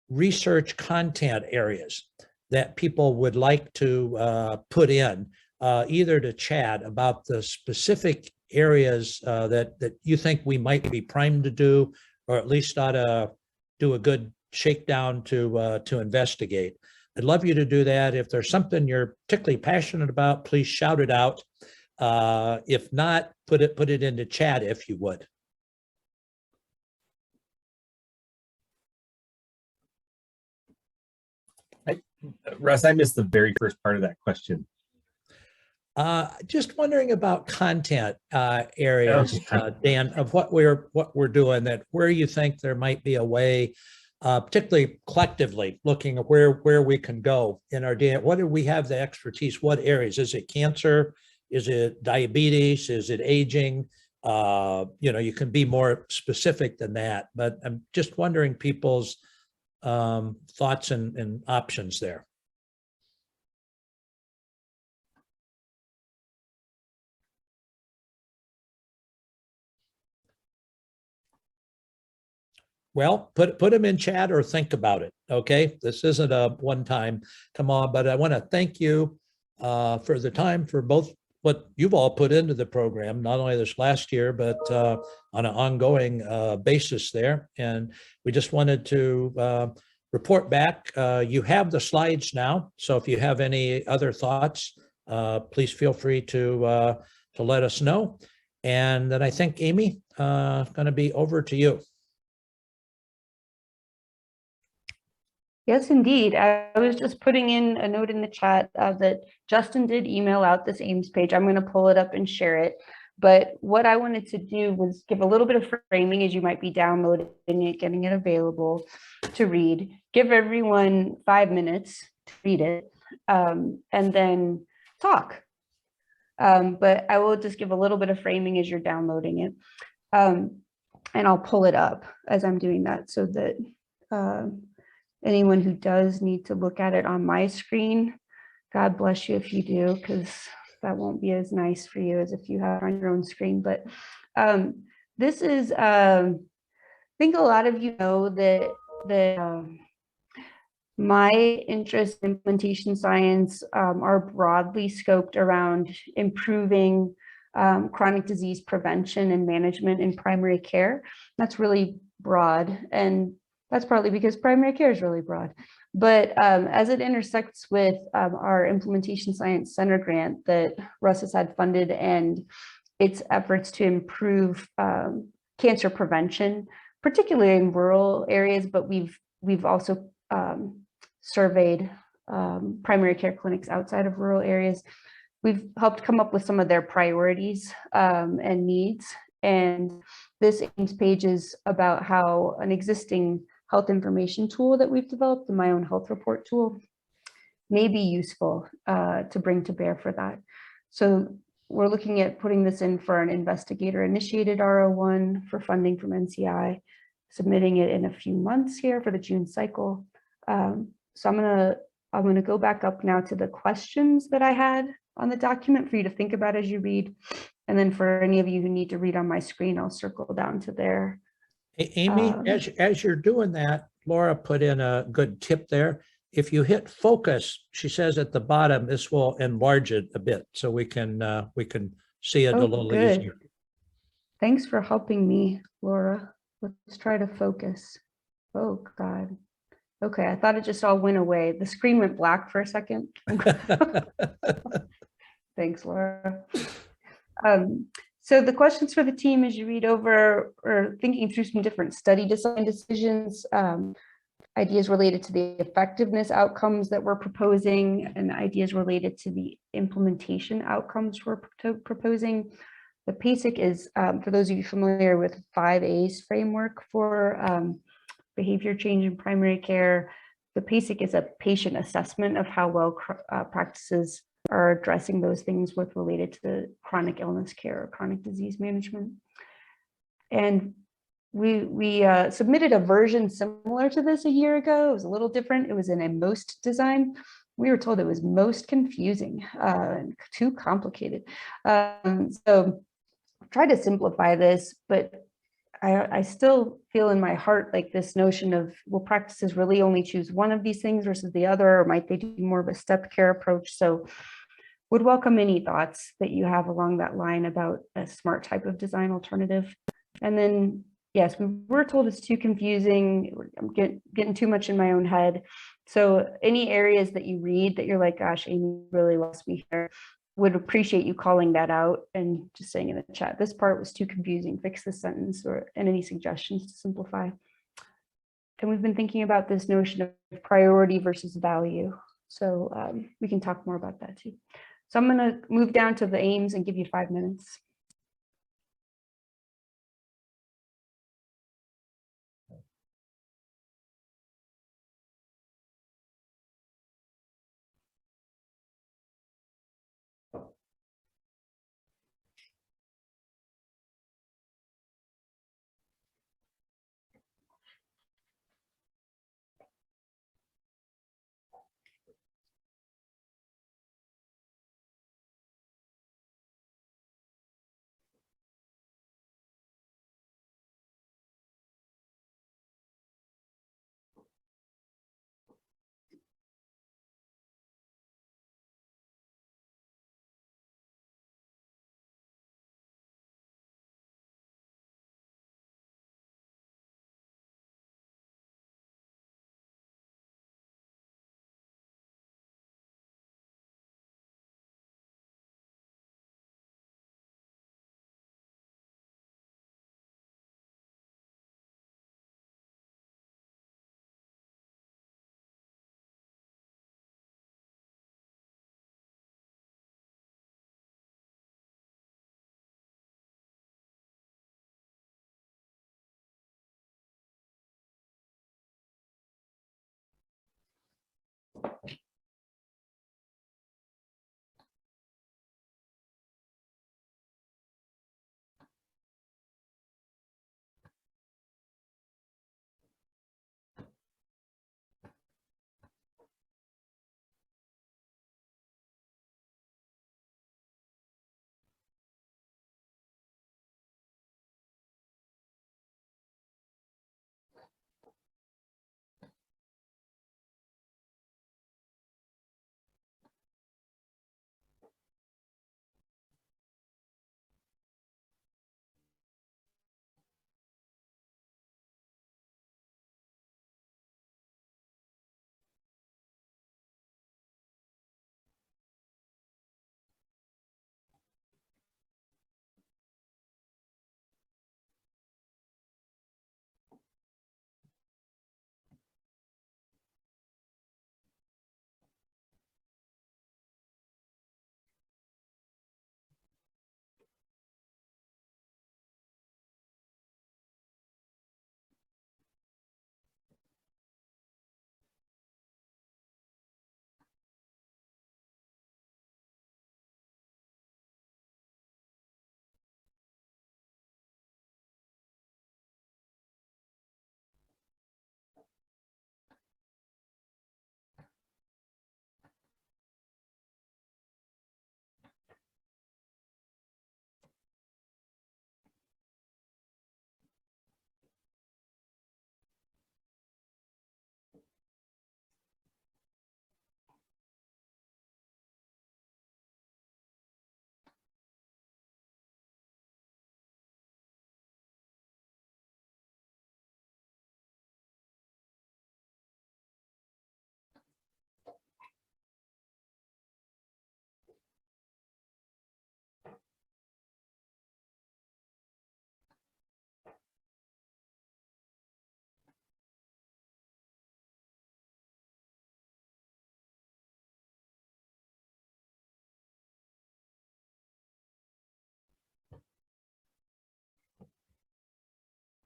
research content areas that people would like to put in, either to chat about the specific areas that you think we might be primed to do, or at least ought to do a good shakedown to investigate. I'd love you to do that. If there's something you're particularly passionate about, please shout it out. If not, put it into chat if you would. Russ, I missed the very first part of that question. Just wondering about content areas, Dan, of what we're doing, that where you think there might be a way, particularly collectively, looking at where we can go in our data. What do we have the expertise? What areas? Is it cancer? Is it diabetes? Is it aging? You can be more specific than that, but I'm just wondering people's thoughts and options there. Well, put them in chat or think about it. Okay, this isn't a one-time come on, but I want to thank you for the time, for both what you've all put into the program, not only this last year, but on an ongoing basis there. And we just wanted to report back. You have the slides now, so if you have any other thoughts, please feel free to let us know. And then I think, Amy, going to be over to you. Yes, indeed. I was just putting in a note in the chat that Justin did email out this Ames page. I'm going to pull it up and share it. But what I wanted to do was give a little bit of framing as you might be downloading it, getting it available to read. Give everyone 5 minutes to read it, and then talk. But I will just give a little bit of framing as you're downloading it. And I'll pull it up as I'm doing that so that anyone who does need to look at it on my screen, God bless you if you do, because that won't be as nice for you as if you have it on your own screen. But this is, I think a lot of you know that my interests in implementation science are broadly scoped around improving chronic disease prevention and management in primary care. That's really broad, and that's partly because primary care is really broad. But as it intersects with our Implementation Science Center grant that Russ has had funded and its efforts to improve cancer prevention, particularly in rural areas, but we've also surveyed primary care clinics outside of rural areas. We've helped come up with some of their priorities and needs. And this AIMS page is about how an existing health information tool that we've developed, the My Own Health Report tool, may be useful to bring to bear for that. So we're looking at putting this in for an investigator-initiated R01 for funding from NCI, submitting it in a few months here for the June cycle. So I'm gonna go back up now to the questions that I had on the document for you to think about as you read. And then for any of you who need to read on my screen, I'll circle down to there. Amy, as you're doing that, Laura put in a good tip there. If you hit focus, she says at the bottom, this will enlarge it a bit so we can see it a little good. easier. Thanks for helping me, Laura. Let's try to focus. Oh God. Okay, I thought it just all went away. The screen went black for a second. Thanks, Laura. So the questions for the team as you read over or thinking through some different study design decisions, ideas related to the effectiveness outcomes that we're proposing, and ideas related to the implementation outcomes we're proposing. The PASIC is, for those of you familiar with 5A's framework for behavior change in primary care, the PASIC is a patient assessment of how well practices are addressing those things with related to chronic illness care or chronic disease management. And we submitted a version similar to this a year ago. It was a little different. It was in a MOST design. We were told it was most confusing and too complicated. So try to simplify this, but I still feel in my heart like this notion of, will practices really only choose one of these things versus the other, or might they do more of a step care approach? So would welcome any thoughts that you have along that line about a smart type of design alternative. And then, yes, we were told it's too confusing. I'm getting too much in my own head. So any areas that you read that you're like, gosh, Amy really lost me here, would appreciate you calling that out and just saying in the chat, this part was too confusing, fix this sentence, and any suggestions to simplify. And we've been thinking about this notion of priority versus value. So we can talk more about that too. So I'm gonna move down to the aims and give you 5 minutes.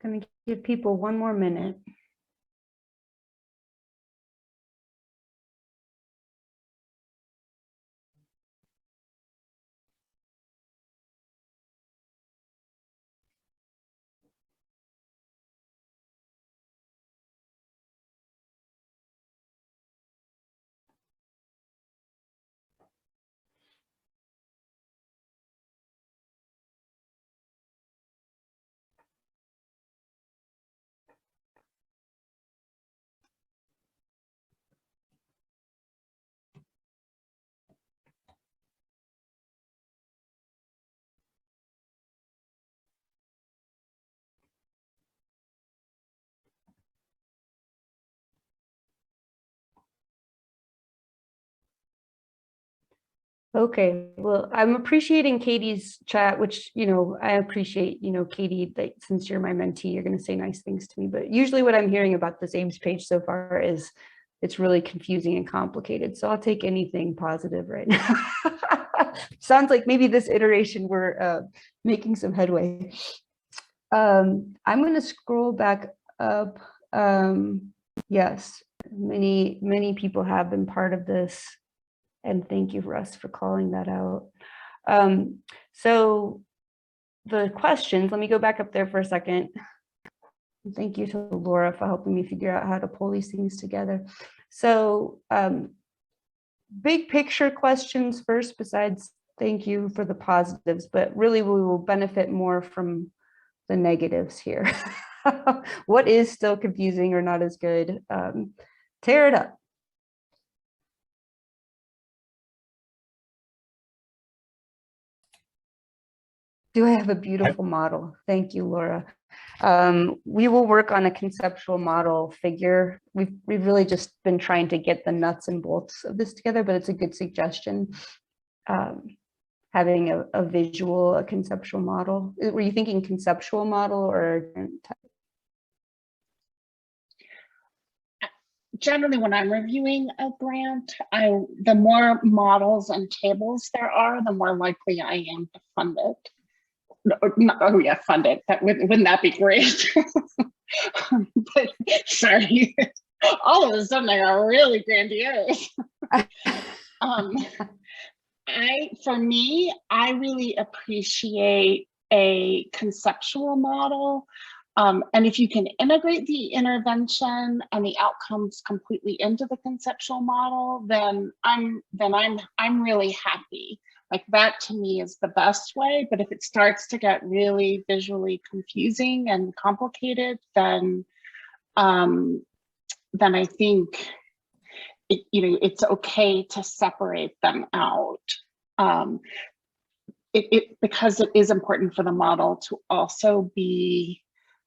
Gonna give people one more minute. Okay, well, I'm appreciating Katie's chat, which, I appreciate, Katie, that since you're my mentee, you're going to say nice things to me. But usually what I'm hearing about this Ames page so far is it's really confusing and complicated. So I'll take anything positive right now. Sounds like maybe this iteration we're making some headway. I'm going to scroll back up. Yes, many people have been part of this. And thank you, Russ, for calling that out. So the questions, let me go back up there for a second. Thank you to Laura for helping me figure out how to pull these things together. So big picture questions first, besides thank you for the positives, but really we will benefit more from the negatives here. What is still confusing or not as good? Tear it up. Do I have a beautiful model? Thank you, Laura. We will work on a conceptual model figure. We've really just been trying to get the nuts and bolts of this together, but it's a good suggestion. Having a visual, a conceptual model. Were you thinking conceptual model or? Generally, when I'm reviewing a grant, the more models and tables there are, the more likely I am to fund it. Oh yeah, fund it. Wouldn't that be great? But sorry, all of a sudden they are really grandiose. For me, I really appreciate a conceptual model. And if you can integrate the intervention and the outcomes completely into the conceptual model, then I'm really happy. Like that to me is the best way. But if it starts to get really visually confusing and complicated, then I think it's okay to separate them out. Because it is important for the model to also be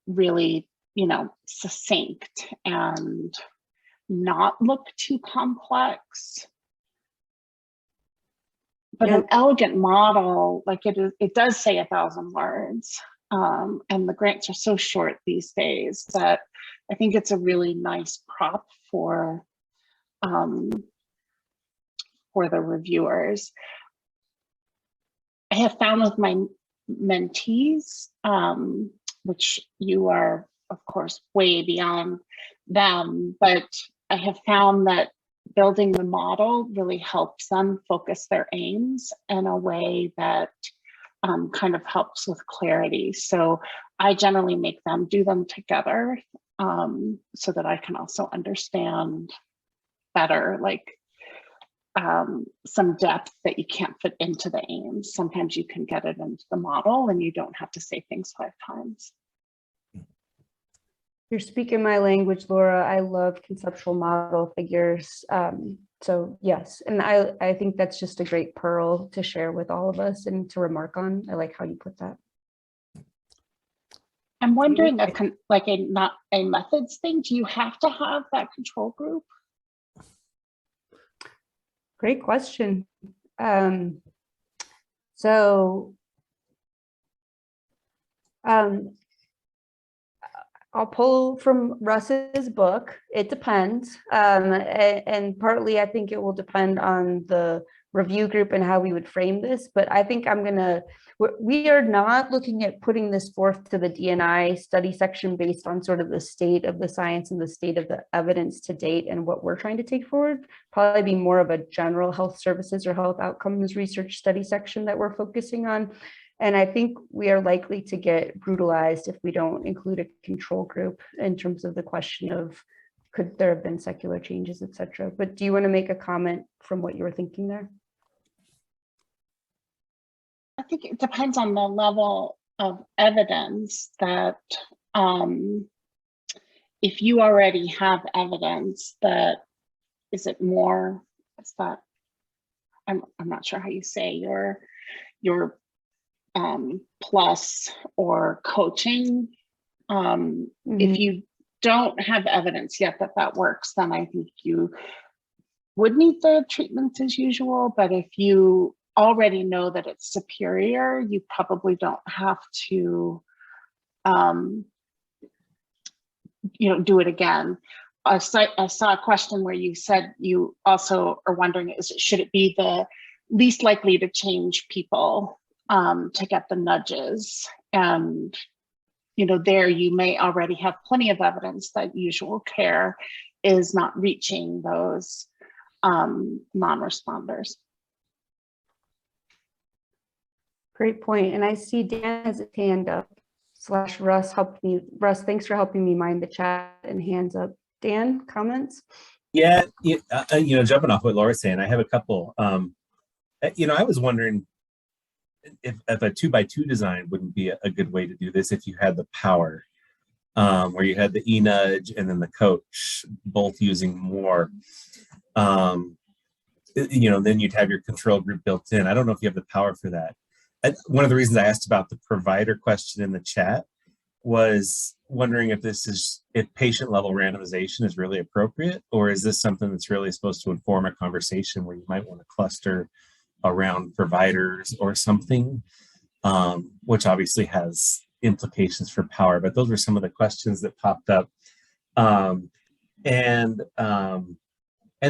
really, succinct and not look too complex. But an elegant model, like it does say 1,000 words, and the grants are so short these days that I think it's a really nice prop for the reviewers. I have found with my mentees, which you are, of course, way beyond them, but I have found that building the model really helps them focus their aims in a way that kind of helps with clarity. So I generally make them do them together so that I can also understand better, like some depth that you can't fit into the aims. Sometimes you can get it into the model and you don't have to say things 5 times. You're speaking my language, Laura. I love conceptual model figures. So yes, and I think that's just a great pearl to share with all of us and to remark on. I like how you put that. I'm wondering, not a methods thing, do you have to have that control group? Great question. I'll pull from Russ's book. It depends. And partly I think it will depend on the review group and how we would frame this, but I think we are not looking at putting this forth to the D&I study section based on sort of the state of the science and the state of the evidence to date and what we're trying to take forward. Probably be more of a general health services or health outcomes research study section that we're focusing on. And I think we are likely to get brutalized if we don't include a control group in terms of the question of could there have been secular changes, et cetera. But do you want to make a comment from what you were thinking there? I think it depends on the level of evidence that if you already have evidence that, is it more, is that, I'm not sure how you say your plus or coaching. If you don't have evidence yet that works, then I think you would need the treatment as usual. But if you already know that it's superior, you probably don't have to, do it again. I saw a question where you said you also are wondering, should it be the least likely to change people to get the nudges? And there you may already have plenty of evidence that usual care is not reaching those non-responders. Great point. And I see Dan has a hand up, / Russ helped me. Russ, thanks for helping me mind the chat and hands up. Dan, comments? Yeah, jumping off what Laura's saying, I have a couple. I was wondering if a 2x2 design wouldn't be a good way to do this if you had the power, where you had the e-nudge and then the coach both using more. Then you'd have your control group built in. I don't know if you have the power for that. One of the reasons I asked about the provider question in the chat was wondering if patient level randomization is really appropriate, or is this something that's really supposed to inform a conversation where you might want to cluster around providers or something, which obviously has implications for power. But those were some of the questions that popped up. And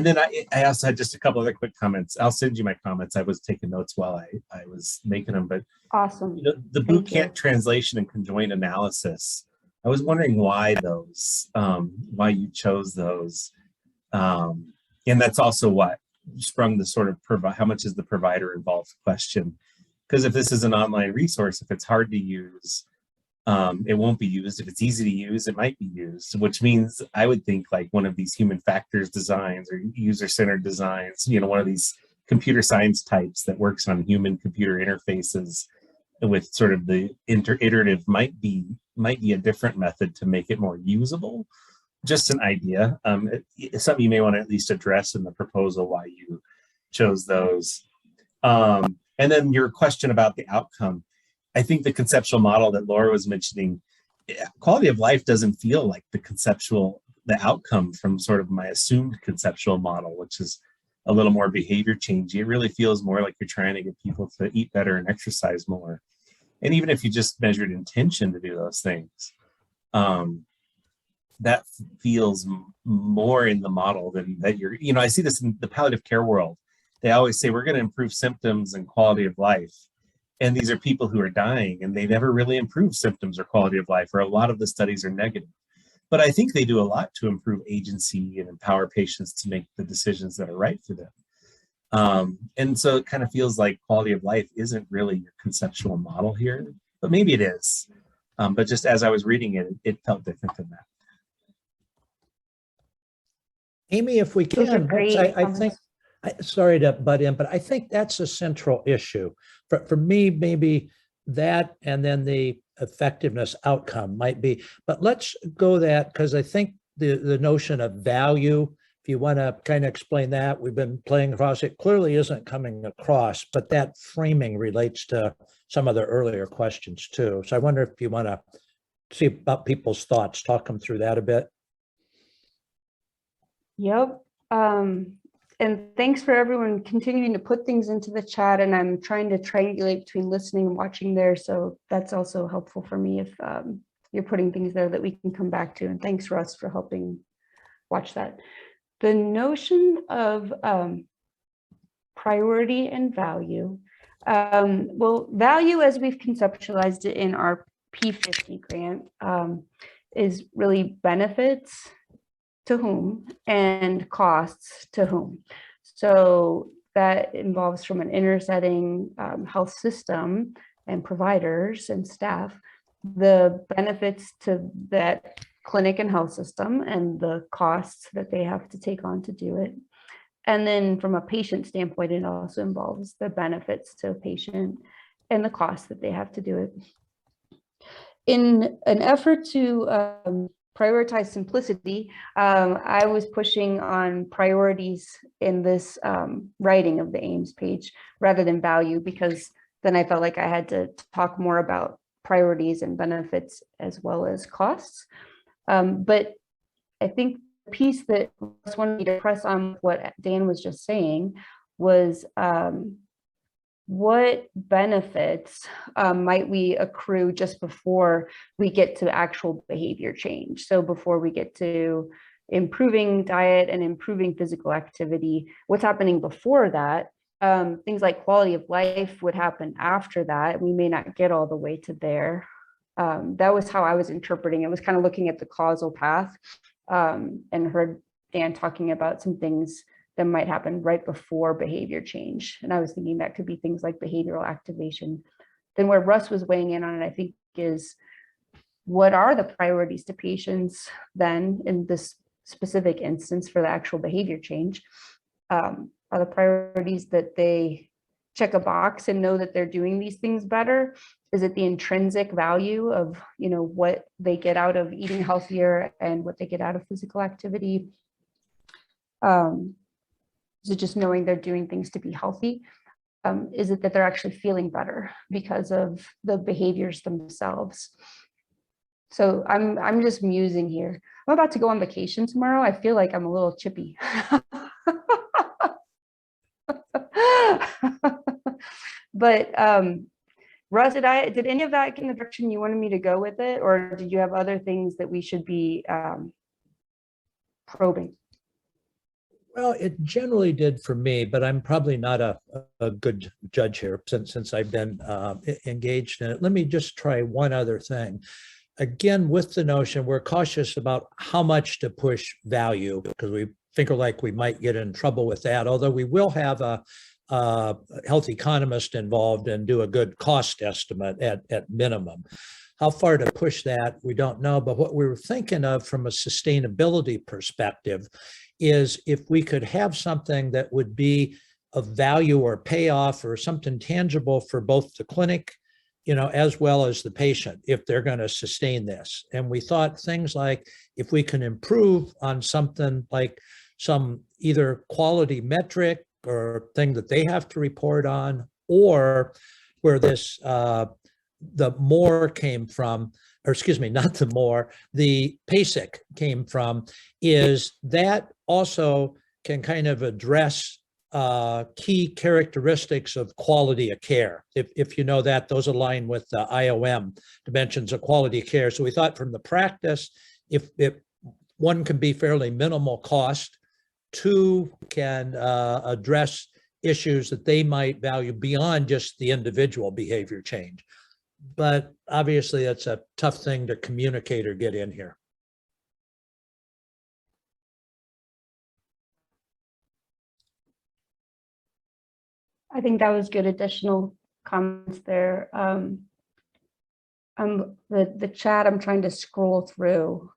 then I also had just a couple other quick comments. I'll send you my comments. I was taking notes while I was making them, but awesome. The boot camp translation and conjoint analysis, I was wondering why those, why you chose those. And that's also what sprung the sort of how much is the provider involved question. Because if this is an online resource, if it's hard to use, it won't be used. If it's easy to use, it might be used, which means I would think like one of these human factors designs or user-centered designs, one of these computer science types that works on human computer interfaces with sort of the iterative might be a different method to make it more usable. Just an idea. It's something you may want to at least address in the proposal why you chose those. And then your question about the outcome. I think the conceptual model that Laura was mentioning, quality of life doesn't feel like the outcome from sort of my assumed conceptual model, which is a little more behavior changey. It really feels more like you're trying to get people to eat better and exercise more. And even if you just measured intention to do those things, that feels more in the model than that you're, I see this in the palliative care world. They always say, we're going to improve symptoms and quality of life. And these are people who are dying and they never really improve symptoms or quality of life, or a lot of the studies are negative. But I think they do a lot to improve agency and empower patients to make the decisions that are right for them. And so it kind of feels like quality of life isn't really your conceptual model here, but maybe it is. But just as I was reading it, it felt different than that. Amy, if we Those are can, great I think, sorry to butt in, but I think that's a central issue. For me, maybe that and then the effectiveness outcome might be, but let's go that, because I think the notion of value, if you want to kind of explain that, we've been playing across, it clearly isn't coming across, but that framing relates to some of the earlier questions too. So I wonder if you want to see about people's thoughts, talk them through that a bit. Yep. And thanks for everyone continuing to put things into the chat, and I'm trying to triangulate between listening and watching there. So that's also helpful for me if you're putting things there that we can come back to. And thanks, Russ, for helping watch that. The notion of priority and value. Well, value as we've conceptualized it in our P50 grant is really benefits to whom and costs to whom. So that involves from an inner setting health system and providers and staff, the benefits to that clinic and health system and the costs that they have to take on to do it. And then from a patient standpoint, it also involves the benefits to a patient and the costs that they have to do it. In an effort to prioritize simplicity, I was pushing on priorities in this writing of the aims page rather than value, because then I felt like I had to talk more about priorities and benefits as well as costs. But I think the piece that I just wanted me to press on what Dan was just saying was what benefits might we accrue just before we get to actual behavior change? So before we get to improving diet and improving physical activity, what's happening before that? Things like quality of life would happen after that. We may not get all the way to there. That was how I was interpreting it. I was kind of looking at the causal path and heard Dan talking about some things that might happen right before behavior change. And I was thinking that could be things like behavioral activation. Then where Russ was weighing in on it, I think, is what are the priorities to patients then in this specific instance for the actual behavior change? Are the priorities that they check a box and know that they're doing these things better? Is it the intrinsic value of, you know, what they get out of eating healthier and what they get out of physical activity? Is it just knowing they're doing things to be healthy? Is it that they're actually feeling better because of the behaviors themselves? So I'm just musing here. I'm about to go on vacation tomorrow. I feel like I'm a little chippy. But Russ, did any of that get in the direction you wanted me to go with it, or did you have other things that we should be probing? Well, it generally did for me, but I'm probably not a good judge here since I've been engaged in it. Let me just try one other thing. Again, with the notion, we're cautious about how much to push value because we figure like we might get in trouble with that, although we will have a health economist involved and do a good cost estimate at minimum. How far to push that, we don't know, but what we were thinking of from a sustainability perspective is if we could have something that would be of value or payoff or something tangible for both the clinic, you know, as well as the patient, if they're going to sustain this. And we thought things like if we can improve on something like some either quality metric or thing that they have to report on, or where this, the more came from, or excuse me, not the more, the PASIC came from, is that also can kind of address key characteristics of quality of care. If you know that, those align with the IOM dimensions of quality of care. So we thought from the practice, if one can be fairly minimal cost, two can address issues that they might value beyond just the individual behavior change. But obviously it's a tough thing to communicate or get in here. I think that was good additional comments there. The chat I'm trying to scroll through.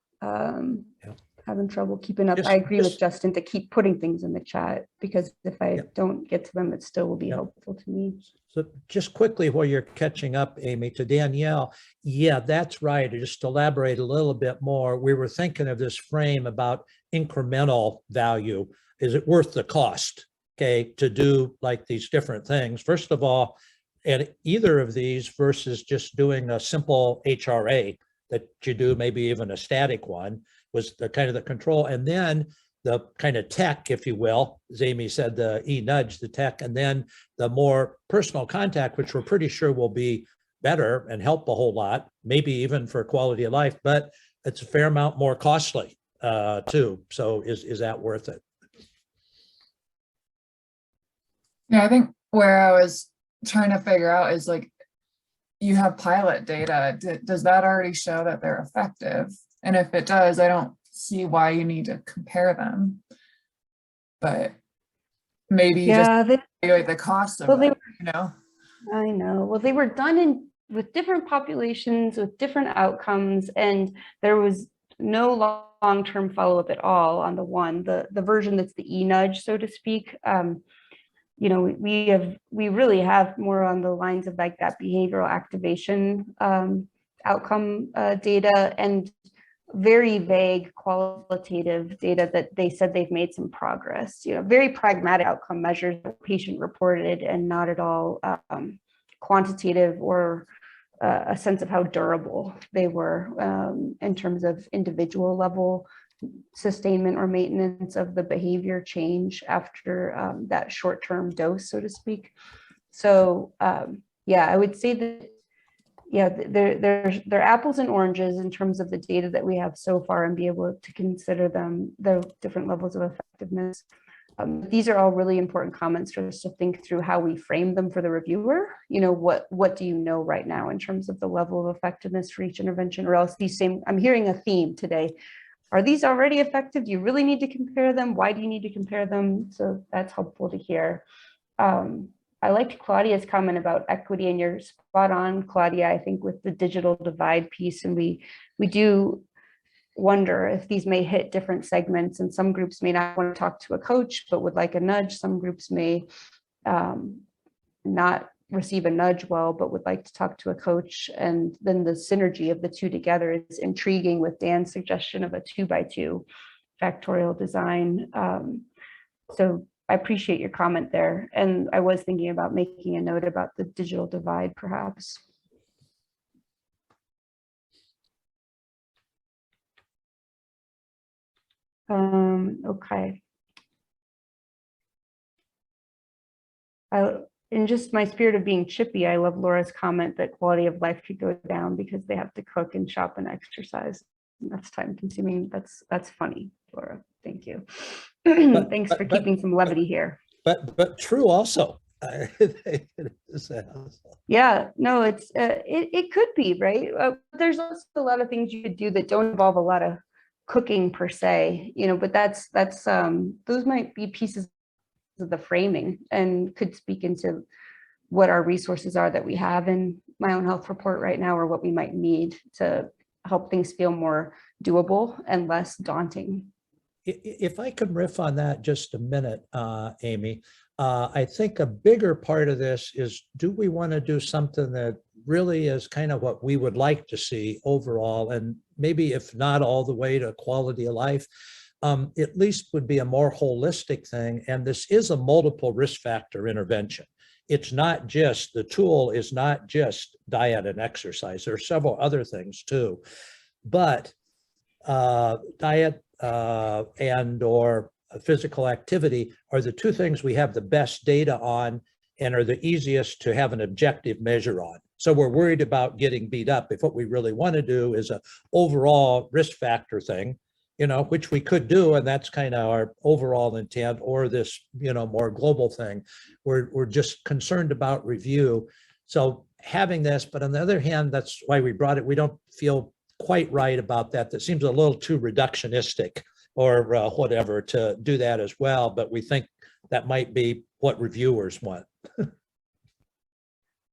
Having trouble keeping up. I agree with Justin to keep putting things in the chat because if I don't get to them, it still will be helpful to me. So just quickly while you're catching up, Amy, to Danielle, yeah, that's right. Just to elaborate a little bit more, we were thinking of this frame about incremental value. Is it worth the cost, okay, to do like these different things? First of all, at either of these versus just doing a simple HRA that you do, maybe even a static one, was the kind of the control. And then the kind of tech, if you will, as Amy said, the e-nudge, the tech, and then the more personal contact, which we're pretty sure will be better and help a whole lot, maybe even for quality of life, but it's a fair amount more costly too. So is that worth it? Yeah, I think where I was trying to figure out is like, you have pilot data. Does that already show that they're effective? And if it does, I don't see why you need to compare them. But maybe you just evaluate the cost of them, you know? I know. Well, they were done with different populations with different outcomes, and there was no long-term follow-up at all on the version that's the e-nudge, so to speak. You know, we really have more on the lines of like that behavioral activation outcome data, and very vague qualitative data that they said they've made some progress, you know, very pragmatic outcome measures, patient reported, and not at all quantitative or a sense of how durable they were in terms of individual level sustainment or maintenance of the behavior change after that short-term dose, so to speak. So yeah, I would say that, yeah, they're apples and oranges in terms of the data that we have so far, and be able to consider them, the different levels of effectiveness. These are all really important comments for us to think through how we frame them for the reviewer. You know, what do you know right now in terms of the level of effectiveness for each intervention, or else these same, I'm hearing a theme today. Are these already effective? Do you really need to compare them? Why do you need to compare them? So that's helpful to hear. I liked Claudia's comment about equity, and you're spot on, Claudia, I think with the digital divide piece, and we do wonder if these may hit different segments, and some groups may not want to talk to a coach, but would like a nudge. Some groups may not receive a nudge well, but would like to talk to a coach. And then the synergy of the two together is intriguing, with Dan's suggestion of a 2x2 factorial design. So I appreciate your comment there. And I was thinking about making a note about the digital divide, perhaps. Okay. In just my spirit of being chippy, I love Laura's comment that quality of life could go down because they have to cook and shop and exercise. And that's time consuming. That's funny, Laura. Thank you. Thanks for keeping some levity here. But true also. Yeah, no, it could be, right? There's also a lot of things you could do that don't involve a lot of cooking per se, you know, but that's those might be pieces of the framing, and could speak into what our resources are that we have in My Own Health Report right now, or what we might need to help things feel more doable and less daunting. If I could riff on that just a minute, Amy, I think a bigger part of this is, do we want to do something that really is kind of what we would like to see overall, and maybe if not all the way to quality of life, at least would be a more holistic thing. And this is a multiple risk factor intervention. It's not just, the tool is not just diet and exercise. There are several other things too, but diet and or physical activity are the two things we have the best data on and are the easiest to have an objective measure on. So we're worried about getting beat up if what we really want to do is an overall risk factor thing, you know, which we could do, and that's kind of our overall intent, or this, you know, more global thing. We're just concerned about review. So having this, but on the other hand, that's why we brought it. We don't feel quite right about that. That seems a little too reductionistic or whatever to do that as well. But we think that might be what reviewers want.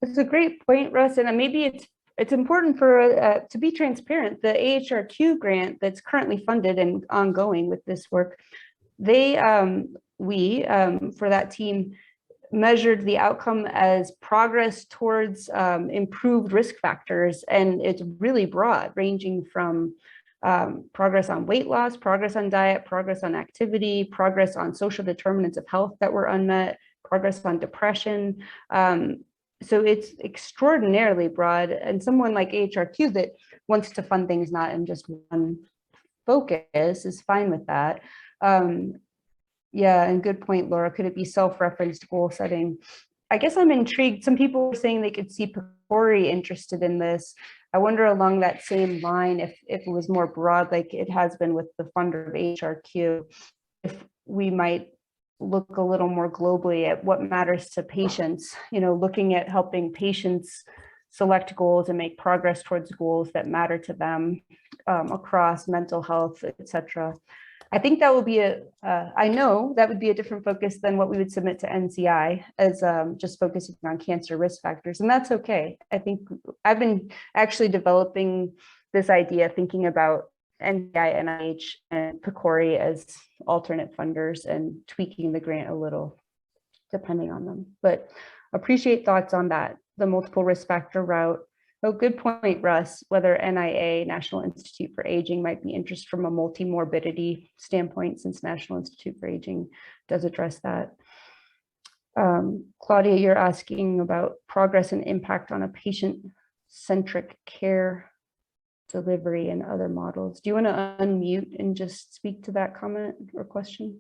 It's a great point, Russ, and maybe it's important for to be transparent. The AHRQ grant that's currently funded and ongoing with this work, they for that team measured the outcome as progress towards improved risk factors, and it's really broad, ranging from progress on weight loss, progress on diet, progress on activity, progress on social determinants of health that were unmet, progress on depression. So it's extraordinarily broad, and someone like AHRQ that wants to fund things not in just one focus is fine with that. Yeah, and good point, Laura. Could it be self-referenced goal setting? I guess I'm intrigued. Some people were saying they could see PCORI interested in this. I wonder along that same line, if it was more broad, like it has been with the funder of AHRQ, if we might look a little more globally at what matters to patients, looking at helping patients select goals and make progress towards goals that matter to them across mental health, etc. I think that would be I know that would be a different focus than what we would submit to NCI as just focusing on cancer risk factors. And that's okay. I think I've been actually developing this idea, thinking about NCI, NIH, and PCORI as alternate funders and tweaking the grant a little depending on them. But appreciate thoughts on that, the multiple risk factor route. Oh, good point, Russ, whether NIA, National Institute for Aging, might be interested from a multi-morbidity standpoint, since National Institute for Aging does address that. Claudia, you're asking about progress and impact on a patient-centric care delivery and other models. Do you want to unmute and just speak to that comment or question?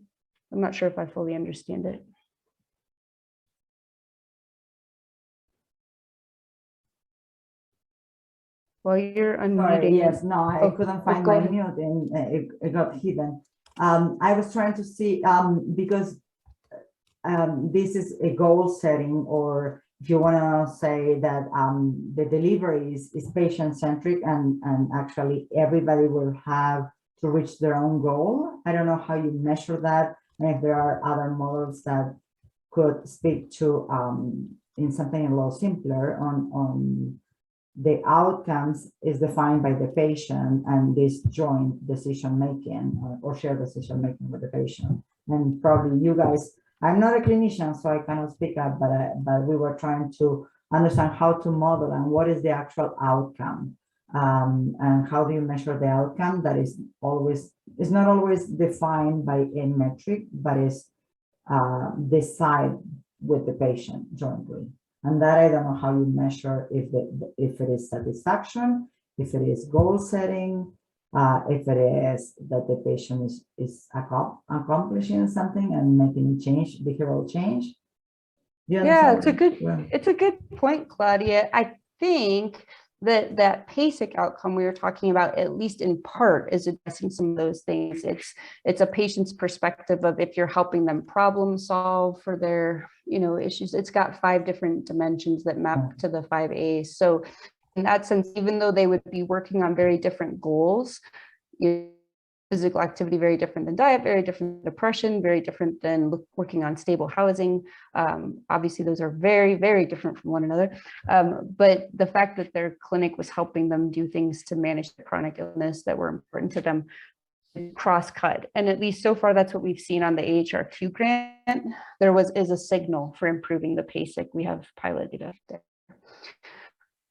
I'm not sure if I fully understand it. While you're unmuting. Sorry, yes, no, I couldn't find my mute and it got hidden. I was trying to see, because this is a goal setting, or if you want to say that the delivery is patient-centric and actually everybody will have to reach their own goal. I don't know how you measure that, and if there are other models that could speak to in something a little simpler on the outcomes is defined by the patient and this joint decision-making or shared decision-making with the patient. And probably you guys, I'm not a clinician, so I cannot speak up, but we were trying to understand how to model and what is the actual outcome, and how do you measure the outcome that is not always defined by a metric, but is decided with the patient jointly. And that I don't know how you measure if it is satisfaction, if it is goal setting, if it is that the patient is accomplishing something and making change, behavioral change. Yeah, it's a good point, Claudia. I think that PASIC outcome we were talking about, at least in part, is addressing some of those things. It's a patient's perspective of if you're helping them problem solve for their issues. It's got 5 different dimensions that map to the 5 A's. So in that sense, even though they would be working on very different goals, physical activity very different than diet, very different than depression, very different than working on stable housing. Obviously, those are very, very different from one another. But the fact that their clinic was helping them do things to manage the chronic illness that were important to them, cross-cut. And at least so far, that's what we've seen on the AHRQ grant. There is a signal for improving the PASIC. We have pilot data there.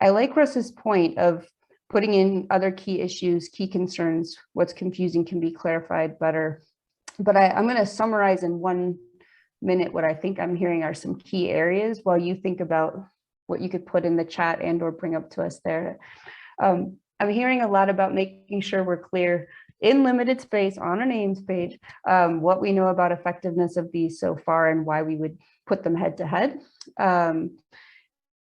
I like Russ's point of putting in other key issues, key concerns. What's confusing can be clarified better. But I'm going to summarize in 1 minute what I think I'm hearing are some key areas while you think about what you could put in the chat and or bring up to us there. I'm hearing a lot about making sure we're clear in limited space on a names page, what we know about effectiveness of these so far and why we would put them head to head,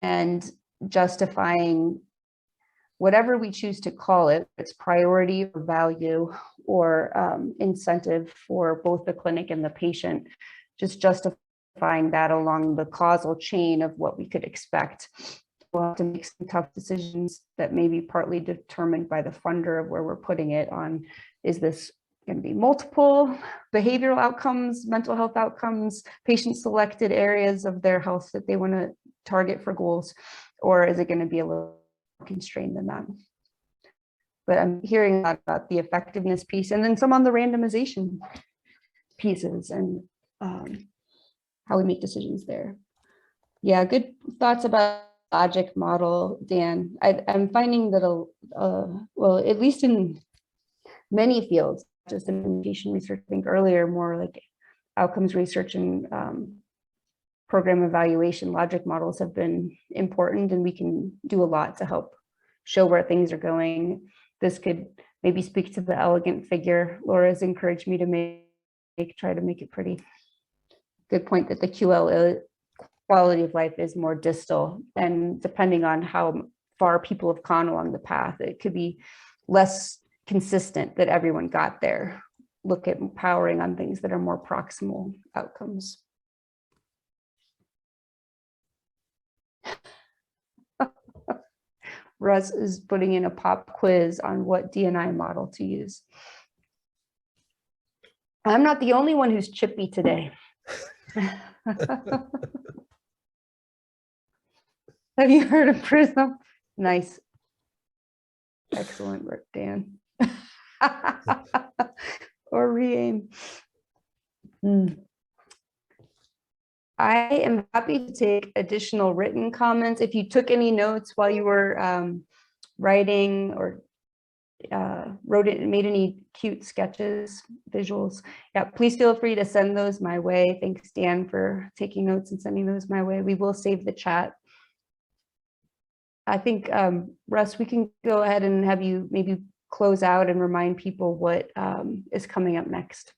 and justifying whatever we choose to call it, its priority or value or incentive for both the clinic and the patient, just justifying that along the causal chain of what we could expect. We'll have to make some tough decisions that may be partly determined by the funder of where we're putting it on. Is this going to be multiple behavioral outcomes, mental health outcomes, patient selected areas of their health that they want to target for goals, or is it going to be a little constrained than that? But I'm hearing a lot about the effectiveness piece and then some on the randomization pieces and how we make decisions there. Yeah, good thoughts about logic model, Dan. I'm finding that, well, at least in many fields, just in implementation research, I think earlier, more like outcomes research and program evaluation, logic models have been important, and we can do a lot to help show where things are going. This could maybe speak to the elegant figure Laura's encouraged me to try to make it pretty. Good point that the QL quality of life is more distal, and depending on how far people have gone along the path, it could be less consistent that everyone got there. look at empowering on things that are more proximal outcomes. Russ is putting in a pop quiz on what D&I model to use. I'm not the only one who's chippy today. Have you heard of Prism? Nice. Excellent work, Dan. Or re-aim. I am happy to take additional written comments. If you took any notes while you were writing or wrote it and made any cute sketches, visuals, yeah, please feel free to send those my way. Thanks, Dan, for taking notes and sending those my way. We will save the chat. I think, Russ, we can go ahead and have you maybe close out and remind people what is coming up next.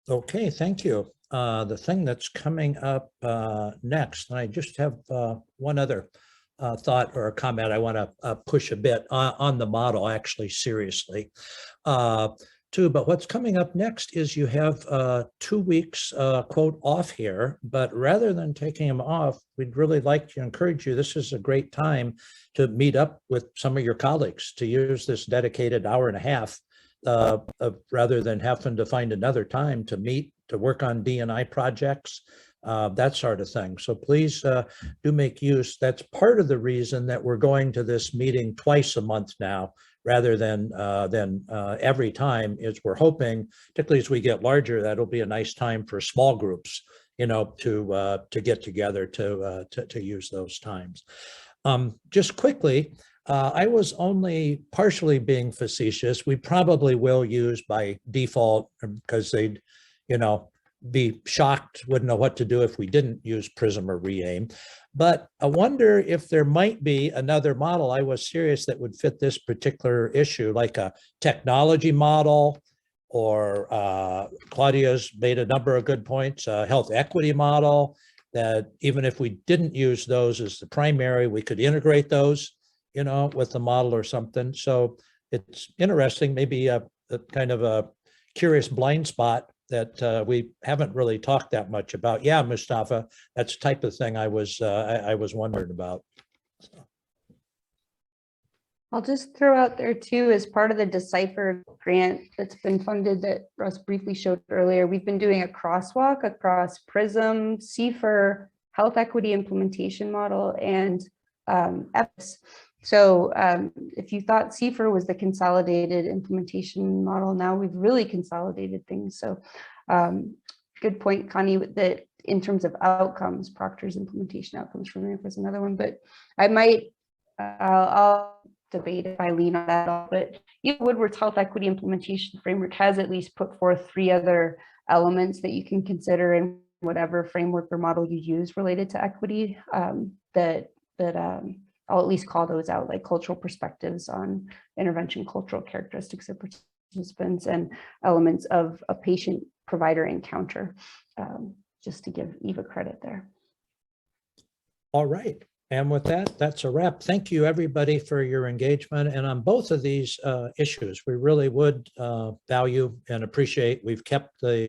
Okay, thank you. The thing that's coming up next, and I just have one other thought or a comment I want to push a bit on the model, actually, seriously, too. But what's coming up next is you have 2 weeks, quote, off here, but rather than taking them off, we'd really like to encourage you. This is a great time to meet up with some of your colleagues, to use this dedicated hour and a half rather than having to find another time to meet, to work on D&I projects, that sort of thing. So please do make use. That's part of the reason that we're going to this meeting twice a month now, rather than every time, is we're hoping, particularly as we get larger, that'll be a nice time for small groups, you know, to get together to use those times. Just quickly, I was only partially being facetious. We probably will use by default, because they'd, you know, be shocked, wouldn't know what to do if we didn't use Prism or re-aim. But I wonder if there might be another model, I was serious, that would fit this particular issue, like a technology model, or Claudia's made a number of good points, a health equity model, that even if we didn't use those as the primary, we could integrate those, you know, with the model or something. So it's interesting, maybe a kind of a curious blind spot that we haven't really talked that much about. Yeah, Mustafa, that's the type of thing I was wondering about. I'll just throw out there too, as part of the Decipher grant that's been funded that Russ briefly showed earlier, we've been doing a crosswalk across Prism, CFR, Health Equity Implementation Model, and EPIS. So if you thought CFR was the consolidated implementation model, now we've really consolidated things. So good point, Connie, that in terms of outcomes, Proctor's implementation outcomes for me was another one, but I might, I'll debate if I lean on that all, but even Woodward's Health Equity Implementation Framework has at least put forth 3 other elements that you can consider in whatever framework or model you use related to equity, I'll at least call those out, like cultural perspectives on intervention, cultural characteristics of participants, and elements of a patient-provider encounter, just to give Eva credit there. All right. And with that, that's a wrap. Thank you, everybody, for your engagement. And on both of these issues, we really would value and appreciate. We've kept the